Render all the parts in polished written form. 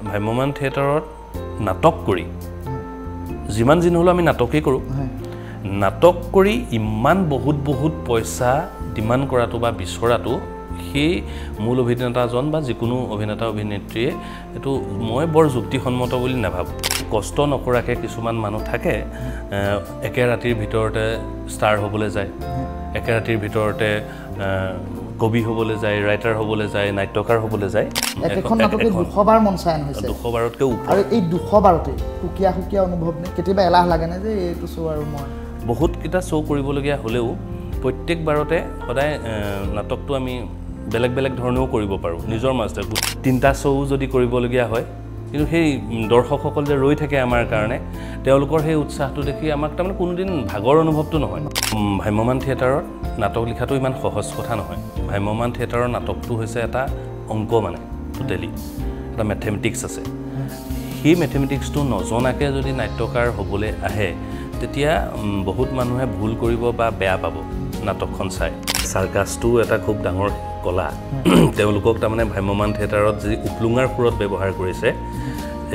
ভ্ৰাম্যমান থিয়েটাৰত নাটক কৰি যিমান দিন হলো আমি নাটকেই কৰোঁ নাটক কৰি ইমান বহুত পইচা ডিমান্ড কৰাটো বা বিচৰাটো সেই মূল অভিনেতাজন বা যিকোনো অভিনেতা অভিনেত্ৰীয়ে এটো মই বৰ যুক্তিসন্মত বুলি নাভাবোঁ কষ্ট নকৰাকে কিছুমান মানুহ থাকে একে ৰাতিৰ ভিতৰতে ষ্টাৰ হ'বলৈ যায় একে ৰাতিৰ ভিতৰতে কবি হ'বলৈ যায় ৰাইটাৰ হ'বলৈ যায় নাট্যকাৰ হ'বলৈ যায় এখন নাটকে 200 বাৰ মঞ্চায়ন হৈছে 200 বাৰতকৈ ওপৰ আৰু এই 200 বাৰতে সুকিয়া অনুভৱ নে কেতিয়াবা এলাহ লাগে না যে এইটো শ্ব' আৰু মই বহুত কিটা শ্ব' কৰিবলগীয়া হ'লেও প্ৰত্যেক বাৰতে সদায় নাটকটো আমি বেলেগ ধৰণেও কৰিব পাৰোঁ নিজৰ মাজতে তিনটা শ্ব' যদি কৰিবলগীয়া হয় কিন্তু সেই দৰ্শকসকল যে ৰৈ থাকে আমাৰ কাৰণে তেওঁলোকৰ সেই উৎসাহটো দেখি আমাক তাৰমানে কোনোদিন ভাগৰ অনুভৱটো নহয় ভ্ৰাম্যমান থিয়েটাৰত নাটক লিখাটো ইমান সহজ কথা নহয় ভ্ৰাম্যমান থিয়েটাৰৰ নাটকটো হৈছে এটা অংক মানে টোটেলি এটা মেথমেটিক্স আছে সেই মেথমেটিক্সটো নজনাকৈ যদি নাট্যকাৰ হ'বলৈ আহে তেতিয়া বহুত মানুহে ভুল কৰিব বা বেয়া পাব নাটকখন চাই সাৰ্কাছটো এটা খুব ডাঙৰ কলা তেওঁলোকক তাৰমানে ভ্ৰাম্যমান থিয়েটাৰত যি উপলুঙাৰ সুৰত ব্যৱহাৰ কৰিছে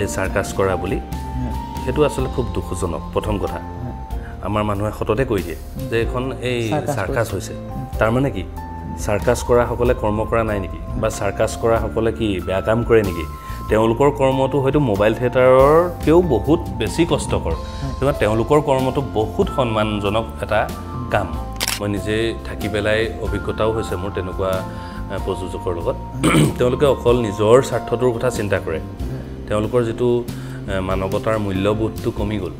এই সাৰ্কাছ কৰা বুলি সেইটো আচলতে খুব দুখজনক প্ৰথম কথা আমাৰ মানুহে সততে কৈ দিয়ে যে এখন এই সাৰ্কাছ হৈছে তাৰমানে কি সাৰ্কাছ কৰা সকলে কৰ্ম কৰা নাই নেকি বা সাৰ্কাছ কৰা সকলে কি বেয়া কাম কৰে নেকি তেওঁলোকৰ কৰ্মটো হয়তো মোবাইল থিয়েটাৰৰকেও বহুত বেছি কষ্টকৰ কিন্তু তেওঁলোকৰ কৰ্মটো বহুত সন্মানজনক এটা কাম মই নিজে থাকি পেলাই অভিজ্ঞতাও হৈছে মোৰ তেনেকুৱা প্ৰযোজকৰ লগত তেওঁলোকে অকল নিজৰ স্বাৰ্থটোৰ কথা চিন্তা কৰে তেওঁলোকৰ যেটো মানৱতাৰ মূল্যবোধটো কমি গ'ল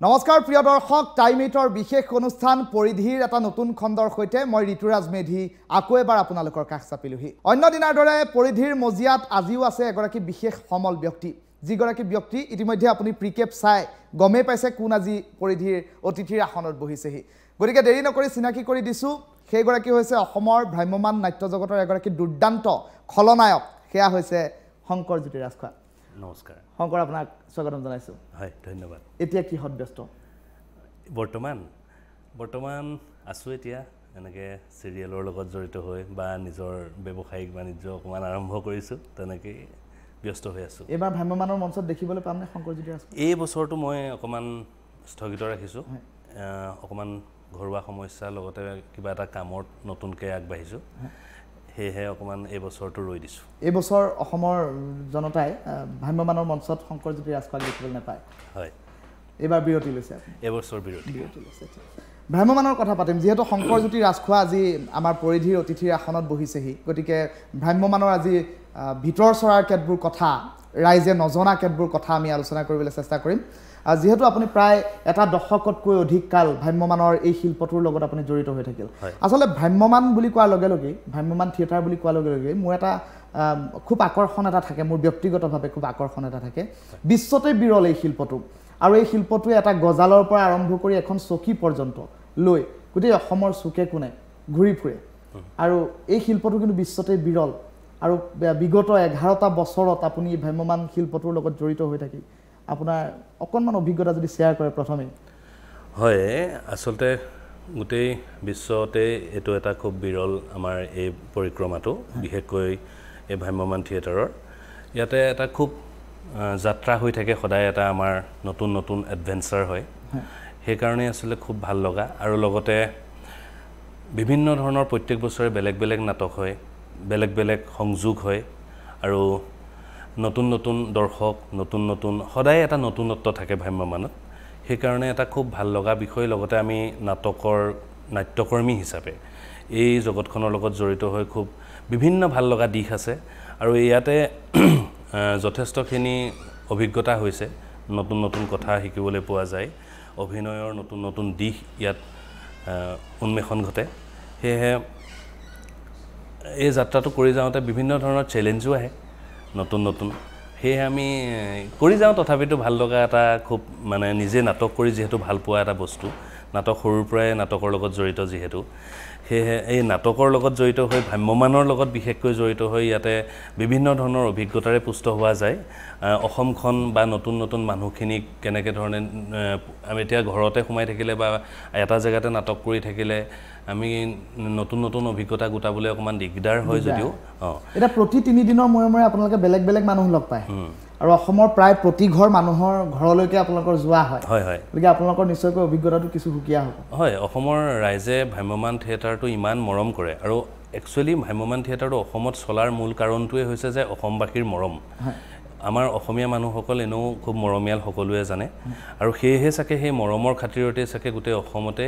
নমস্কাৰ প্ৰিয় দৰ্শক টাইম এইটৰ বিশেষ অনুষ্ঠান পৰিধিৰ এটা নতুন খণ্ডৰ সৈতে মই ঋতুৰাজ মেধি আকৌ এবাৰ আপোনালোকৰ কাষ চাপিলোহি অন্য দিনাৰ দৰে পৰিধিৰ মজিয়াত আজিও আছে এগৰাকী বিশেষ সমল ব্যক্তি যিগৰাকী ব্যক্তি ইতিমধ্যে আপুনি প্ৰিকেপ চাই গমে পাইছে কোন আজি পৰিধিৰ অতিথিৰ আসনত বহিছেহি গতিকে দেৰি নকৰি চিনাকি কৰি দিছো সেইগৰাকী হৈছে অসমৰ ভ্ৰাম্যমান নাট্য জগতৰ এগৰাকী দুৰ্দান্ত খলনায়ক সেয়া হৈছে শংকৰ জ্যোতি ৰাজখোৱা নমস্কাৰ শংকৰ আপোনাক স্বাগতম জনাইছো হয় ধন্যবাদ এতিয়া কি ব্যস্ত বৰ্তমান আছো এতিয়া এনেকে সিৰিয়েলৰ লগত জড়িত হৈ বা নিজৰ ব্যৱসায়িক বাণিজ্য অকমান আৰম্ভ কৰিছো তেনেকে ব্যস্ত হৈ আছো এবাৰ ভ্ৰাম্যমানৰ মঞ্চত দেখিবলৈ পামনে শংকৰ জ্যোতি ৰাজখোৱা এই বছৰটো মই অকমান স্থগিত ৰাখিছো অকমান ঘৰুৱা সমস্যাৰ লগতে কিবা এটা কামত নতুনকৈ আগবাঢ়িছো হেহে অকমান এই বছৰটো ৰৈ দিছো এই বছৰ অসমৰ জনতাই ভ্ৰাম্যমানৰ মঞ্চত শংকৰ জ্যোতি ৰাজখোৱাক দেখিবলৈ নাপায় হয় এবাৰ বিৰতি লৈছে আপুনি এই বছৰ বিৰতি লৈছে ভ্ৰাম্যমানৰ কথা পাতিম যিহেতু শংকৰ জ্যোতি ৰাজখোৱা আজি আমাৰ পৰিধিৰ অতিথিৰ আসনত বহিছেহি গতিকে ভ্ৰাম্যমানৰ আজি ভিতৰ চৰাৰ কেতবোৰ কথা ৰাইজে নজনা কেতবোৰ কথা আমি আলোচনা কৰিবলৈ চেষ্টা কৰিম যেহেতু আপুনি প্ৰায় এটা দশকতকৈ অধিক কাল ভ্ৰাম্যমানৰ এই শিল্পটোৰ লগত আপুনি জড়িত হৈ থাকিল আসলে ভ্ৰাম্যমান বুলি কোৱাৰ লগে লগে ভ্ৰাম্যমান থিয়েটাৰ বুলি কোৱাৰ লগে লগে মোৰ এটা খুব আকৰ্ষণ এটা থাকে মোৰ ব্যক্তিগতভাৱে খুব আকৰ্ষণ এটা থাকে বিশ্বতে বিৰল এই শিল্পটো আৰু এই শিল্পটোৱে এটা গজালৰ পৰা আৰম্ভ কৰি এখন চকী পৰ্যন্ত লৈ গোটেই অসমৰ চুকে কোণে ঘূৰি ফুৰে আৰু এই শিল্পটো কিন্তু বিশ্বতে বিৰল আৰু বিগত 11টা বছৰত আপুনি ভ্ৰাম্যমান শিল্পটোৰ লগত জড়িত হৈ থাকি আপোনাৰ অকণমান অভিজ্ঞতা যদি শ্বেয়াৰ কৰে প্ৰথমে হয় আসলতে গোটেই বিশ্বতে এটো এটা খুব বিৰল আমাৰ এই পৰিক্ৰমাটো বিশেষকৈ এই ভ্ৰাম্যমান থিয়েটাৰৰ ইয়াতে এটা খুব যাত্ৰা হৈ থাকে সদায় এটা আমাৰ নতুন এডভেঞ্চাৰ হয় সেই কাৰণে আসলে খুব ভাল লগা আৰু লগতে বিভিন্ন ধৰণৰ প্ৰত্যেক বছৰে বেলেগ নাটক হয় বেলেগ সংযোগ হয় আৰু নতুন দৰ্শক নতুন সদায় এটা নতুনত্ব থাকে ভ্ৰাম্যমানত সেই কাৰণে এটা খুব ভাল লগা বিষয় লগতে আমি নাট্যকৰ্মী হিচাপে এই জগতখনৰ লগত জড়িত হৈ খুব বিভিন্ন ভাল লগা দিশ আছে আৰু ইয়াতে যথেষ্টখিনি অভিজ্ঞতা হৈছে নতুন কথা শিকিবলৈ পোৱা যায় অভিনয়ৰ নতুন দিশ ইয়াত উন্মেষণ ঘটে সেয়ে এই যাত্ৰাটো কৰি যাওঁতে বিভিন্ন ধৰণৰ চ্যালেঞ্জও আহে নতুন সেয়ে আমি কৰি যাওঁ তথাপিতো ভাল লগা এটা খুব মানে নিজে নাটক কৰি যেহেতু ভাল পোৱা এটা বস্তু নাটক সৰুৰ পৰাই নাটকৰ লগত জড়িত যিহেতু সেয়েহে এই নাটকৰ লগত জড়িত হৈ ভ্ৰাম্যমানৰ লগত বিশেষকৈ জড়িত হৈ ইয়াতে বিভিন্ন ধৰণৰ অভিজ্ঞতাৰে পুষ্ট হোৱা যায় অসমখন বা নতুন নতুন মানুহখিনিক কেনেকৈ ধৰণে আমি এতিয়া ঘৰতে সোমাই থাকিলে বা এটা জেগাতে নাটক কৰি থাকিলে আমি নতুন নতুন অভিজ্ঞতা গোটাবলৈ অকণমান দিগদাৰ হয় যদিও এটা প্ৰতি 3 দিনৰ মূৰে আপোনালোকে বেলেগ বেলেগ মানুহ লগ পায় আৰু অসমৰ প্ৰায় প্ৰতি ঘৰ মানুহৰ ঘৰলৈকে আপোনালোকৰ যোৱা হয় হয় হয় গতিকে আপোনালোকৰ নিশ্চয়কৈ অভিজ্ঞতাটো কিছু সুকীয়া হ'ব হয় অসমৰ ৰাইজে ভ্ৰাম্যমান থিয়েটাৰটো ইমান মৰম কৰে আৰু একচুৱেলি ভ্ৰাম্যমান থিয়েটাৰটো অসমত চলাৰ মূল কাৰণটোৱে হৈছে যে অসমবাসীৰ মৰম আমাৰ অসমীয়া মানুহসকল এনেও খুব মৰমীয়াল সকলোৱে জানে আৰু সেয়েহে চাগে সেই মৰমৰ খাতিৰতে চাগে গোটেই অসমতে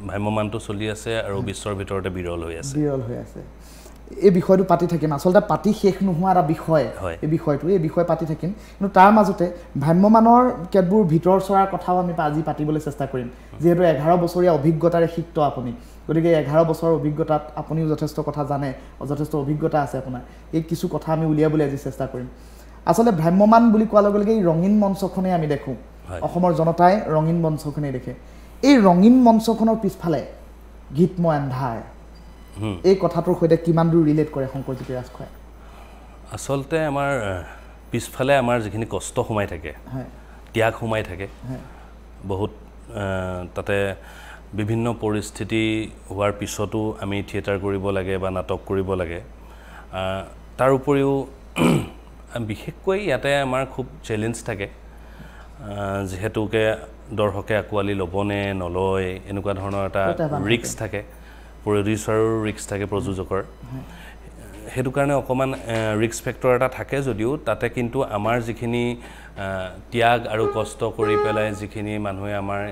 ভ্ৰাম্যমানটো চলি আছে আৰু বিশ্বৰ ভিতৰতে বিৰল হৈ আছে এই বিষয়টো পাতি থাকিম আচলতে পাতি শেষ নোহোৱা এটা বিষয় এই বিষয় পাতি থাকিম কিন্তু তাৰ মাজতে ভ্ৰাম্যমানৰ কেতবোৰ ভিতৰ চৰাৰ কথাও আমি আজি পাতিবলৈ চেষ্টা কৰিম যিহেতু 11 বছৰীয়া অভিজ্ঞতাৰে শিক্ত আপুনি গতিকে 11 বছৰৰ অভিজ্ঞতাত আপুনিও যথেষ্ট কথা জানে যথেষ্ট অভিজ্ঞতা আছে আপোনাৰ এই কিছু কথা আমি উলিয়াবলৈ আজি চেষ্টা কৰিম আচলতে ভ্ৰাম্যমান বুলি কোৱাৰ লগে লগে এই ৰঙীন মঞ্চখনে আমি দেখোঁ অসমৰ জনতাই ৰঙীন মঞ্চখনেই দেখে এই ৰঙীন মঞ্চখনৰ পিছফালে গীতময় আন্ধাৰ এই কথাটোৰ সৈতে কিমান দূৰ ৰিলেট কৰে শংকৰজ্যোতি ৰাজখোৱাই আচলতে আমাৰ পিছফালে আমাৰ যিখিনি কষ্ট সোমাই থাকে ত্যাগ সোমাই থাকে বহুত তাতে বিভিন্ন পৰিস্থিতি হোৱাৰ পিছতো আমি থিয়েটাৰ কৰিব লাগে বা নাটক কৰিব লাগে তাৰ উপৰিও বিশেষকৈ ইয়াতে আমাৰ খুব চেলেঞ্জ থাকে যিহেতুকে দৰ্শকে আঁকোৱালি ল'বনে নলয় এনেকুৱা ধৰণৰ এটা ৰিস্ক থাকে প্ৰডিউচাৰৰ ৰিস্ক থাকে প্ৰযোজকৰ সেইটো কাৰণে অকণমান ৰিস্ক ফেক্টৰ এটা থাকে যদিও তাতে কিন্তু আমাৰ যিখিনি ত্যাগ আৰু কষ্ট কৰি পেলাই যিখিনি মানুহে আমাৰ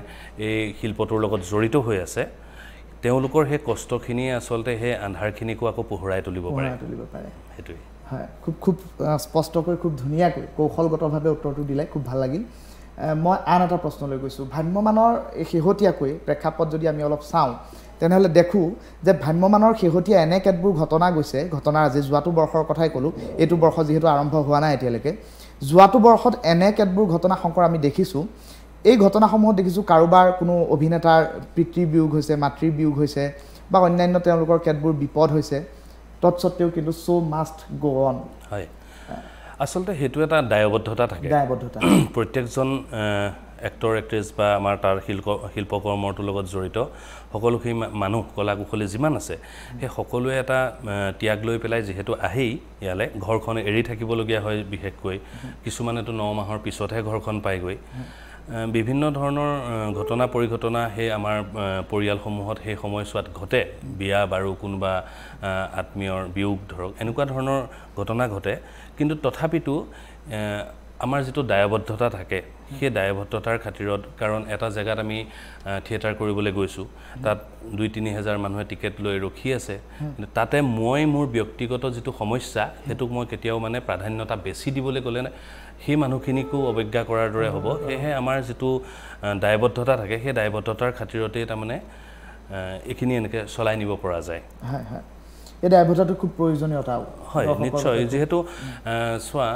এই শিল্পটোৰ লগত জড়িত হৈ আছে তেওঁলোকৰ সেই কষ্টখিনি আচলতে সেই আন্ধাৰখিনিকো আকৌ পোহৰাই তুলিব পাৰে সেইটোৱে হয় খুব স্পষ্টকৈ খুব ধুনীয়াকৈ কৌশলগতভাৱে উত্তৰটো দিলে খুব ভাল লাগিল মই আন এটা প্ৰশ্নলৈ গৈছোঁ ভ্ৰাম্যমানৰ শেহতীয়াকৈ প্ৰেক্ষাপট যদি আমি অলপ চাওঁ তেনেহ'লে দেখোঁ যে ভ্ৰাম্যমানৰ শেহতীয়া এনে কেতবোৰ ঘটনা গৈছে ঘটনা আজি যোৱাটো বৰ্ষৰ কথাই ক'লোঁ এইটো বৰ্ষ যিহেতু আৰম্ভ হোৱা নাই এতিয়ালৈকে যোৱাটো বৰ্ষত এনে কেতবোৰ ঘটনা শংকৰ আমি দেখিছোঁ এই ঘটনাসমূহত দেখিছোঁ কাৰোবাৰ কোনো অভিনেতাৰ পিতৃৰ বিয়োগ হৈছে মাতৃৰ বিয়োগ হৈছে বা অন্যান্য তেওঁলোকৰ কেতবোৰ বিপদ হৈছে তৎসত্ত্বেও কিন্তু শ্ব' মাষ্ট গ' অন হয় আচলতে সেইটো এটা দায়বদ্ধতা থাকে প্ৰত্যেকজন এক্টৰ এক্ট্ৰেছ বা আমাৰ তাৰ শিল্পকৰ্মটোৰ লগত জড়িত সকলোখিনি মানুহ কলা কুশলী যিমান আছে সেই সকলোৱে এটা ত্যাগ লৈ পেলাই যিহেতু আহেই ইয়ালৈ ঘৰখন এৰি থাকিবলগীয়া হয় বিশেষকৈ কিছুমানেতো 9 মাহৰ পিছতহে ঘৰখন পায়গৈ বিভিন্ন ধৰণৰ ঘটনা পৰিঘটনা সেই আমাৰ পৰিয়ালসমূহত সেই সময়ছোৱাত ঘটে বিয়া বাৰু কোনোবা আত্মীয়ৰ বিয়োগ ধৰক এনেকুৱা ধৰণৰ ঘটনা ঘটে কিন্তু তথাপিতো আমাৰ যিটো দায়বদ্ধতা থাকে সেই দায়বদ্ধতাৰ খাতিৰত কাৰণ এটা জেগাত আমি থিয়েটাৰ কৰিবলৈ গৈছোঁ তাত 2-3 হাজাৰ মানুহে টিকেট লৈ ৰখি আছে কিন্তু তাতে মই মোৰ ব্যক্তিগত যিটো সমস্যা সেইটোক মই কেতিয়াও মানে প্ৰাধান্যতা বেছি দিবলৈ গ'লে সেই মানুহখিনিকো অৱজ্ঞা কৰাৰ দৰে হ'ব সেয়েহে আমাৰ যিটো দায়বদ্ধতা থাকে সেই দায়বদ্ধতাৰ খাতিৰতেই তাৰমানে এইখিনি এনেকৈ চলাই নিব পৰা যায় হয় হয় এই দায়বদ্ধতাটো খুব প্ৰয়োজনীয়তাও হয় নিশ্চয় যিহেতু চোৱা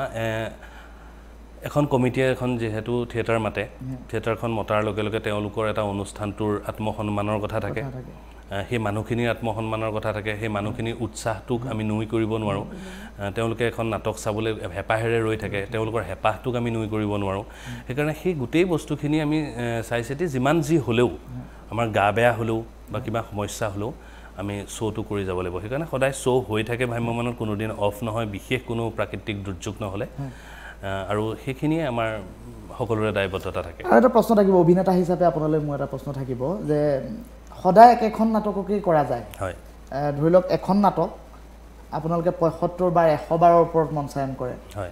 এখন কমিটিয়ে এখন যেহেতু থিয়েটাৰ মাতে থিয়েটাৰখন মতাৰ লগে লগে তেওঁলোকৰ এটা অনুষ্ঠানটোৰ আত্মসন্মানৰ কথা থাকে সেই মানুহখিনিৰ আত্মসন্মানৰ কথা থাকে সেই মানুহখিনিৰ উৎসাহটোক আমি নুই কৰিব নোৱাৰোঁ তেওঁলোকে এখন নাটক চাবলৈ হেঁপাহেৰে ৰৈ থাকে তেওঁলোকৰ হেঁপাহটোক আমি নুই কৰিব নোৱাৰোঁ সেইকাৰণে সেই গোটেই বস্তুখিনি আমি চাই চিতি যিমান যি হ'লেও আমাৰ গা বেয়া হ'লেও বা কিবা সমস্যা হ'লেও আমি শ্ব'টো কৰি যাব লাগিব সেইকাৰণে সদায় শ্ব' হৈ থাকে ভ্ৰাম্যমানত কোনোদিন অফ নহয় বিশেষ কোনো প্ৰাকৃতিক দুৰ্যোগ নহ'লে আৰু সেইখিনিয়ে আমাৰ সকলোৰে দায়বদ্ধতা থাকে আৰু এটা প্ৰশ্ন থাকিব অভিনেতা হিচাপে আপোনালৈ মোৰ এটা প্ৰশ্ন থাকিব যে সদায় একেখন নাটককেই কৰা যায় হয় ধৰি লওক এখন নাটক আপোনালোকে 75 বা 100 বাৰৰ ওপৰত মঞ্চায়ন কৰে হয়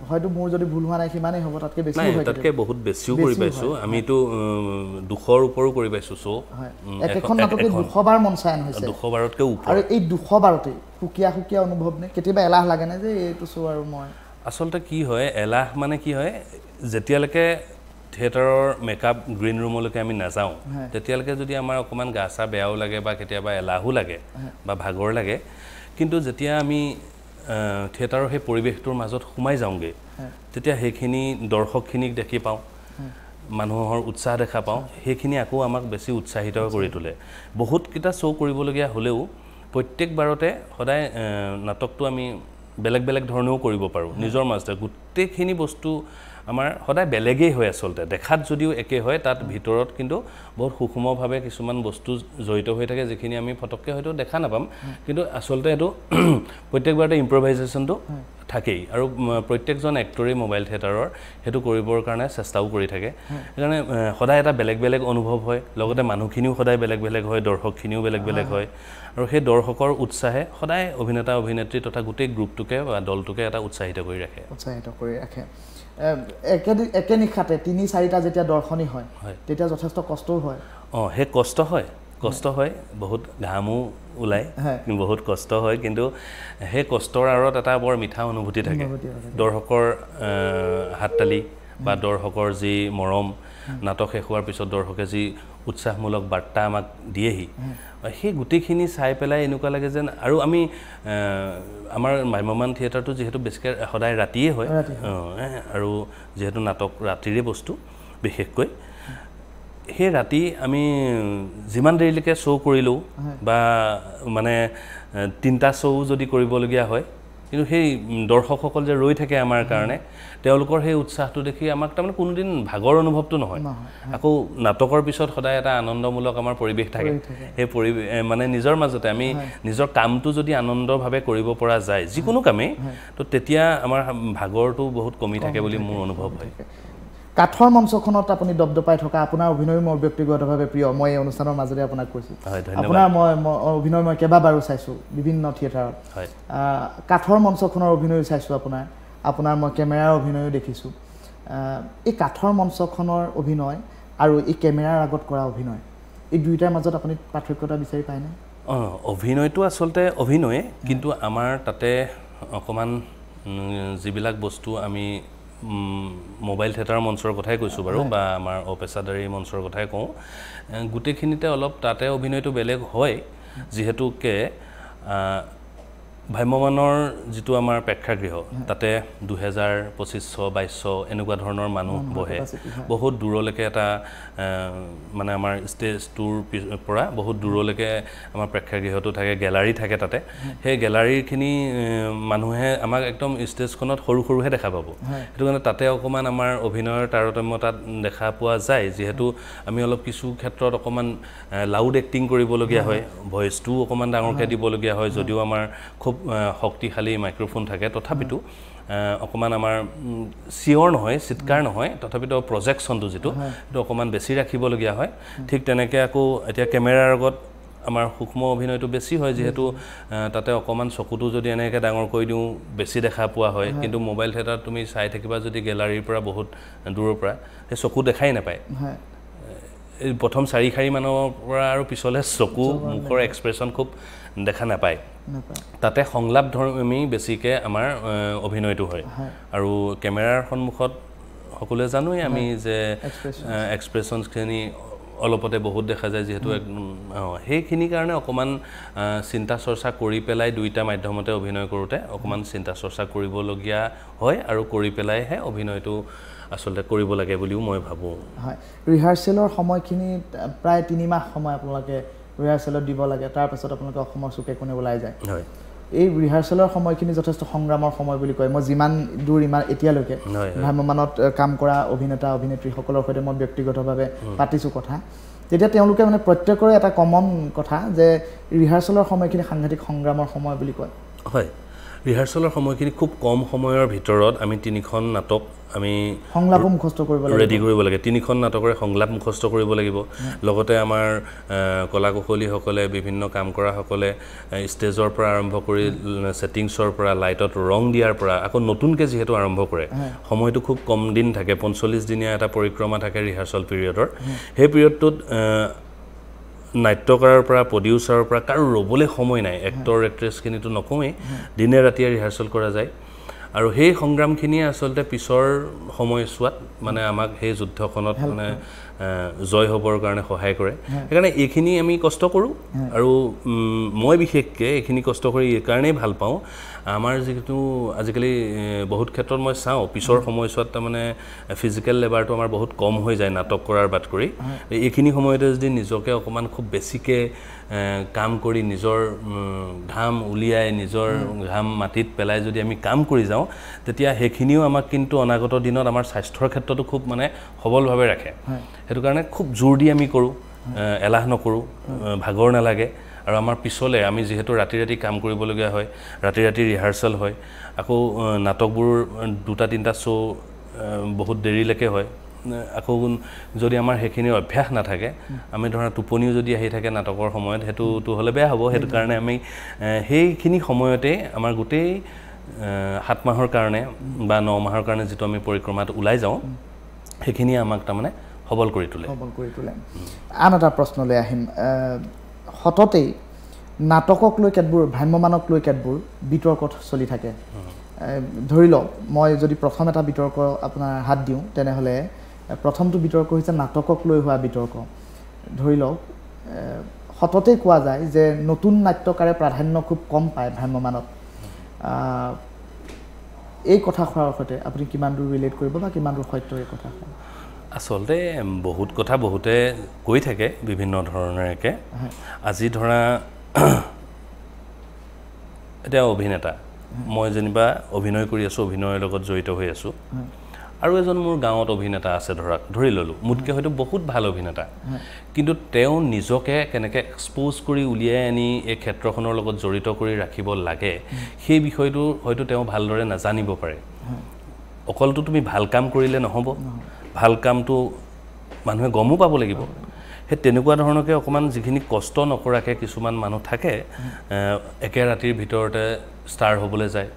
হয়তো মোৰ যদি ভুল হোৱা নাই সিমানেই হ'ব তাতকৈ বেছি হয় তাতকৈ বহুত বেছিও কৰি পাইছোঁ আমিতো 200ৰ ওপৰো কৰি পাইছোঁ চ' একেখন নাটকে 200 বাৰ মঞ্চায়ন হৈছে 200 বাৰতকৈ ওপৰ আৰু এই 200 বাৰতেই সুকীয়া অনুভৱ নে কেতিয়াবা এলাহ লাগে নে যে এইটো চ' আৰু মই আচলতে কি হয় এলাহ মানে কি হয় যেতিয়ালৈকে থিয়েটাৰৰ মেকআপ গ্ৰীণ ৰুমলৈকে আমি নাযাওঁ তেতিয়ালৈকে যদি আমাৰ অকণমান গা চা বেয়াও লাগে বা কেতিয়াবা এলাহো লাগে বা ভাগৰ লাগে কিন্তু যেতিয়া আমি থিয়েটাৰৰ সেই পৰিৱেশটোৰ মাজত সোমাই যাওঁগৈ তেতিয়া সেইখিনি দৰ্শকখিনিক দেখি পাওঁ মানুহৰ উৎসাহ দেখা পাওঁ সেইখিনি আকৌ আমাক বেছি উৎসাহিত কৰি তোলে বহুতকেইটা শ্ব' কৰিবলগীয়া হ'লেও প্ৰত্যেকবাৰতে সদায় নাটকটো আমি বেলেগ বেলেগ ধৰণেও কৰিব পাৰোঁ নিজৰ মাজতে গোটেইখিনি বস্তু আমাৰ সদায় বেলেগেই হয় আচলতে দেখাত যদিও একে হয় তাত ভিতৰত কিন্তু বহুত সূক্ষ্মভাৱে কিছুমান বস্তু জড়িত হৈ থাকে যিখিনি আমি ফটককৈ হয়তো দেখা নাপাম কিন্তু আচলতে এইটো প্ৰত্যেকবাৰতে ইম্প্ৰভাইজেশ্যনটো থাকেই আৰু প্ৰত্যেকজন এক্টৰেই মোবাইল থিয়েটাৰৰ সেইটো কৰিবৰ কাৰণে চেষ্টাও কৰি থাকে সেইকাৰণে সদায় এটা বেলেগ বেলেগ অনুভৱ হয় লগতে মানুহখিনিও সদায় বেলেগ বেলেগ হয় দৰ্শকখিনিও বেলেগ বেলেগ হয় আৰু সেই দৰ্শকৰ উৎসাহে সদায় অভিনেতা অভিনেত্ৰী তথা গোটেই গ্ৰুপটোকে বা দলটোকে এটা উৎসাহিত কৰি ৰাখে একে নিশাতে ৩-৪টা যেতিয়া দৰ্শনী হয় তেতিয়া যথেষ্ট কষ্টও হয় সেই কষ্ট হয় বহুত ঘামো ওলায় বহুত কষ্ট হয় কিন্তু সেই কষ্টৰ আঁৰত এটা বৰ মিঠা অনুভূতি থাকে দৰ্শকৰ হাততালি বা দৰ্শকৰ যি মৰম নাটক শেষ হোৱাৰ পিছত দৰ্শকে যি উৎসাহমূলক বাৰ্তা আমাক দিয়েহি সেই গোটেইখিনি চাই পেলাই এনেকুৱা লাগে যেন আৰু আমি আমাৰ ভ্ৰাম্যমান থিয়েটাৰটো যিহেতু বেছিকৈ সদায় ৰাতিয়ে হয় আৰু যিহেতু নাটক ৰাতিৰে বস্তু বিশেষকৈ সেই ৰাতি আমি যিমান দেৰিলৈকে শ্ব' কৰিলোঁ বা মানে 3টা শ্ব' যদি কৰিবলগীয়া হয় কিন্তু সেই দৰ্শকসকল যে ৰৈ থাকে আমাৰ কাৰণে তেওঁলোকৰ সেই উৎসাহটো দেখি আমাক তাৰমানে কোনোদিন ভাগৰ অনুভৱটো নহয় আকৌ নাটকৰ পিছত সদায় এটা আনন্দমূলক আমাৰ পৰিৱেশ থাকে সেই মানে নিজৰ মাজতে আমি নিজৰ কামটো যদি আনন্দভাৱে কৰিব পৰা যায় যিকোনো কামেই তো তেতিয়া আমাৰ ভাগৰটো বহুত কমি থাকে বুলি মোৰ অনুভৱ হয় কাঠৰ মঞ্চখনত আপুনি দপদপাই থকা আপোনাৰ অভিনয় মোৰ ব্যক্তিগতভাৱে প্ৰিয় মই এই অনুষ্ঠানৰ মাজতে আপোনাক কৈছোঁ আপোনাৰ মই অভিনয় মই কেইবাবাৰো চাইছোঁ বিভিন্ন থিয়েটাৰত কাঠৰ মঞ্চখনৰ অভিনয় চাইছোঁ আপোনাৰ মই কেমেৰাৰ অভিনয়ো দেখিছোঁ এই কাঠৰ মঞ্চখনৰ অভিনয় আৰু এই কেমেৰাৰ আগত কৰা অভিনয় এই দুয়োটাৰ মাজত আপুনি পাৰ্থক্যতা বিচাৰি পায়নে অভিনয়টো আচলতে অভিনয়ে কিন্তু আমাৰ তাতে অকণমান যিবিলাক বস্তু আমি মোবাইল থিয়েটাৰ মঞ্চৰ কথাই কৈছোঁ বাৰু বা আমাৰ অপেচাদাৰী মঞ্চৰ কথাই কওঁ গোটেইখিনিতে অলপ তাতে অভিনয়টো বেলেগ হয় যিহেতুকে ভ্ৰাম্যমানৰ যিটো আমাৰ প্ৰেক্ষাগৃহ তাতে 2000-2500-2200 এনেকুৱা ধৰণৰ মানুহ বহে বহুত দূৰলৈকে এটা মানে আমাৰ ষ্টেজটোৰ পৰা বহুত দূৰলৈকে আমাৰ প্ৰেক্ষাগৃহটো থাকে গেলাৰী থাকে তাতে সেই গেলাৰীখিনি মানুহে আমাক একদম ষ্টেজখনত সৰু সৰুহে দেখা পাব সেইটো কাৰণে তাতে অকণমান আমাৰ অভিনয়ৰ তাৰতম্যতাত দেখা পোৱা যায় যিহেতু আমি অলপ কিছু ক্ষেত্ৰত অকণমান লাউড এক্টিং কৰিবলগীয়া হয় ভইচটোও অকণমান ডাঙৰকৈ দিবলগীয়া হয় যদিও আমাৰ খুব শক্তিশালী মাইক্ৰফোন থাকে তথাপিতো অকণমান আমাৰ চিয়ৰ নহয় চিৎকাৰ নহয় তথাপিতো প্ৰজেকশ্যনটো যিটো সেইটো অকণমান বেছি ৰাখিবলগীয়া হয় ঠিক তেনেকৈ আকৌ এতিয়া কেমেৰাৰ আগত আমাৰ সূক্ষ্ম অভিনয়টো বেছি হয় যিহেতু তাতে অকণমান চকুটো যদি এনেকৈ ডাঙৰ কৰি দিওঁ বেছি দেখা পোৱা হয় কিন্তু মোবাইল থিয়েটাৰত তুমি চাই থাকিবা যদি গেলাৰীৰ পৰা বহুত দূৰৰ পৰা সেই চকু দেখাই নাপায় এই প্ৰথম 4 শাৰী মানৰ পৰা আৰু পিছলৈ চকু মুখৰ এক্সপ্ৰেশ্যন খুব দেখা নাপায় তাতে সংলাপ ধৰ্মী বেছিকৈ আমাৰ অভিনয়টো হয় আৰু কেমেৰাৰ সন্মুখত সকলোৱে জানোৱেই আমি যে এক্সপ্ৰেশ্যনছখিনি অলপতে বহুত দেখা যায় যিহেতু সেইখিনিৰ কাৰণে অকণমান চিন্তা চৰ্চা কৰি পেলাই দুইটা মাধ্যমতে অভিনয় কৰোঁতে অকণমান চিন্তা চৰ্চা কৰিবলগীয়া হয় আৰু কৰি পেলাইহে অভিনয়টো আচলতে কৰিব লাগে বুলিও মই ভাবোঁ হয় ৰিহাৰ্চেলৰ সময়খিনি প্ৰায় 3 মাহ সময় আপোনালোকে ৰিহাৰ্চেলত দিব লাগে তাৰপাছত আপোনালোকে অসমৰ চুকে কোণে ওলাই যায় হয় এই ৰিহাৰ্চেলৰ সময়খিনি যথেষ্ট সংগ্ৰামৰ সময় বুলি কয় মই যিমান দূৰ ইমান এতিয়ালৈকে ভ্ৰাম্যমানত কাম কৰা অভিনেতা অভিনেত্ৰীসকলৰ সৈতে মই ব্যক্তিগতভাৱে পাতিছোঁ কথা তেতিয়া তেওঁলোকে মানে প্ৰত্যেকৰে এটা কমন কথা যে ৰিহাৰ্চেলৰ সময়খিনি সাংঘাতিক সংগ্ৰামৰ সময় বুলি কয় হয় ৰিহাৰ্চেলৰ সময়খিনি খুব কম সময়ৰ ভিতৰত আমি 3খন নাটক আমি সংলাপ মুখস্থ কৰিব লাগিব ৰেডি কৰিব লাগে 3খন নাটকৰে সংলাপ মুখস্থ কৰিব লাগিব লগতে আমাৰ কলাকুশলীসকলে বিভিন্ন কাম কৰাসকলে ষ্টেজৰ পৰা আৰম্ভ কৰি ছেটিংছৰ পৰা লাইটত ৰং দিয়াৰ পৰা আকৌ নতুনকৈ যিহেতু আৰম্ভ কৰে সময়টো খুব কম দিন থাকে 45 দিনীয়া এটা পৰিক্ৰমা থাকে ৰিহাৰ্চেল পিৰিয়ডৰ সেই পিৰিয়ডটোত নাট্যকাৰৰ পৰা প্ৰডিউচাৰৰ পৰা কাৰো ৰ'বলৈ সময় নাই এক্টৰ এক্ট্ৰেছখিনিতো নকওঁৱেই দিনে ৰাতিয়ে ৰিহাৰ্চেল কৰা যায় আৰু সেই সংগ্ৰামখিনিয়ে আচলতে পিছৰ সময়ছোৱাত মানে আমাক সেই যুদ্ধখনত মানে জয় হ'বৰ কাৰণে সহায় কৰে সেইকাৰণে এইখিনি আমি কষ্ট কৰোঁ আৰু মই বিশেষকৈ এইখিনি কষ্ট কৰি এই কাৰণেই ভাল পাওঁ আমাৰ যিটো আজিকালি বহুত ক্ষেত্ৰত মই চাওঁ পিছৰ সময়ছোৱাত তাৰমানে ফিজিকেল লেবাৰটো আমাৰ বহুত কম হৈ যায় নাটক কৰাৰ বাদ কৰি এইখিনি সময়তে যদি নিজকে অকণমান খুব বেছিকৈ কাম কৰি নিজৰ ঘাম উলিয়াই নিজৰ ঘাম মাটিত পেলাই যদি আমি কাম কৰি যাওঁ তেতিয়া সেইখিনিও আমাক কিন্তু অনাগত দিনত আমাৰ স্বাস্থ্যৰ ক্ষেত্ৰতো খুব মানে সবলভাৱে ৰাখে সেইটো কাৰণে খুব জোৰ দি আমি কৰোঁ এলাহ নকৰোঁ ভাগৰ নালাগে আৰু আমাৰ পিছলৈ আমি যিহেতু ৰাতি ৰাতি কাম কৰিবলগীয়া হয় ৰাতি ৰাতি ৰিহাৰ্চেল হয় আকৌ নাটকবোৰ 2-3টা শ্ব' বহুত দেৰিলৈকে হয় আকৌ যদি আমাৰ সেইখিনি অভ্যাস নাথাকে আমি ধৰা টোপনিও যদি আহি থাকে নাটকৰ সময়ত সেইটোতো হ'লে বেয়া হ'ব সেইটো কাৰণে আমি সেইখিনি সময়তে আমাৰ গোটেই 7 মাহৰ কাৰণে বা 9 মাহৰ কাৰণে যিটো আমি পৰিক্ৰমাত ওলাই যাওঁ সেইখিনি আমাক তাৰমানে সবল কৰি তোলে আন এটা প্ৰশ্নলৈ আহিম সততেই নাটকক লৈ কেতবোৰ ভ্ৰাম্যমানক লৈ কেতবোৰ বিতৰ্ক চলি থাকে ধৰি লওক মই যদি প্ৰথম এটা বিতৰ্ক আপোনাৰ হাত দিওঁ তেনেহ'লে প্ৰথমটো বিতৰ্ক হৈছে নাটকক লৈ হোৱা বিতৰ্ক ধৰি লওক সততেই কোৱা যায় যে নতুন নাট্যকাৰে প্ৰাধান্য খুব কম পায় ভ্ৰাম্যমানত এই কথা কোৱাৰ সৈতে আপুনি কিমান দূৰ ৰিলেট কৰিব বা কিমান দূৰ সত্য এই কথা আচলতে বহুত কথা বহুতে কৈ থাকে বিভিন্ন ধৰণেৰে আজি ধৰা এতিয়া অভিনেতা মই যেনিবা অভিনয় কৰি আছোঁ অভিনয়ৰ লগত জড়িত হৈ আছোঁ আৰু এজন মোৰ গাঁৱত অভিনেতা আছে ধৰি ল'লোঁ মোতকৈ হয়তো বহুত ভাল অভিনেতা কিন্তু তেওঁ নিজকে কেনেকৈ এক্সপ'জ কৰি উলিয়াই আনি এই ক্ষেত্ৰখনৰ লগত জড়িত কৰি ৰাখিব লাগে সেই বিষয়টো হয়তো তেওঁ ভালদৰে নাজানিব পাৰে অকলটো তুমি ভাল কাম কৰিলে নহ'ব ভাল কামটো মানুহে গমো পাব লাগিব সেই তেনেকুৱা ধৰণকে অকণমান যিখিনি কষ্ট নকৰাকৈ কিছুমান মানুহ থাকে একে ৰাতিৰ ভিতৰতে ষ্টাৰ হ'বলৈ যায়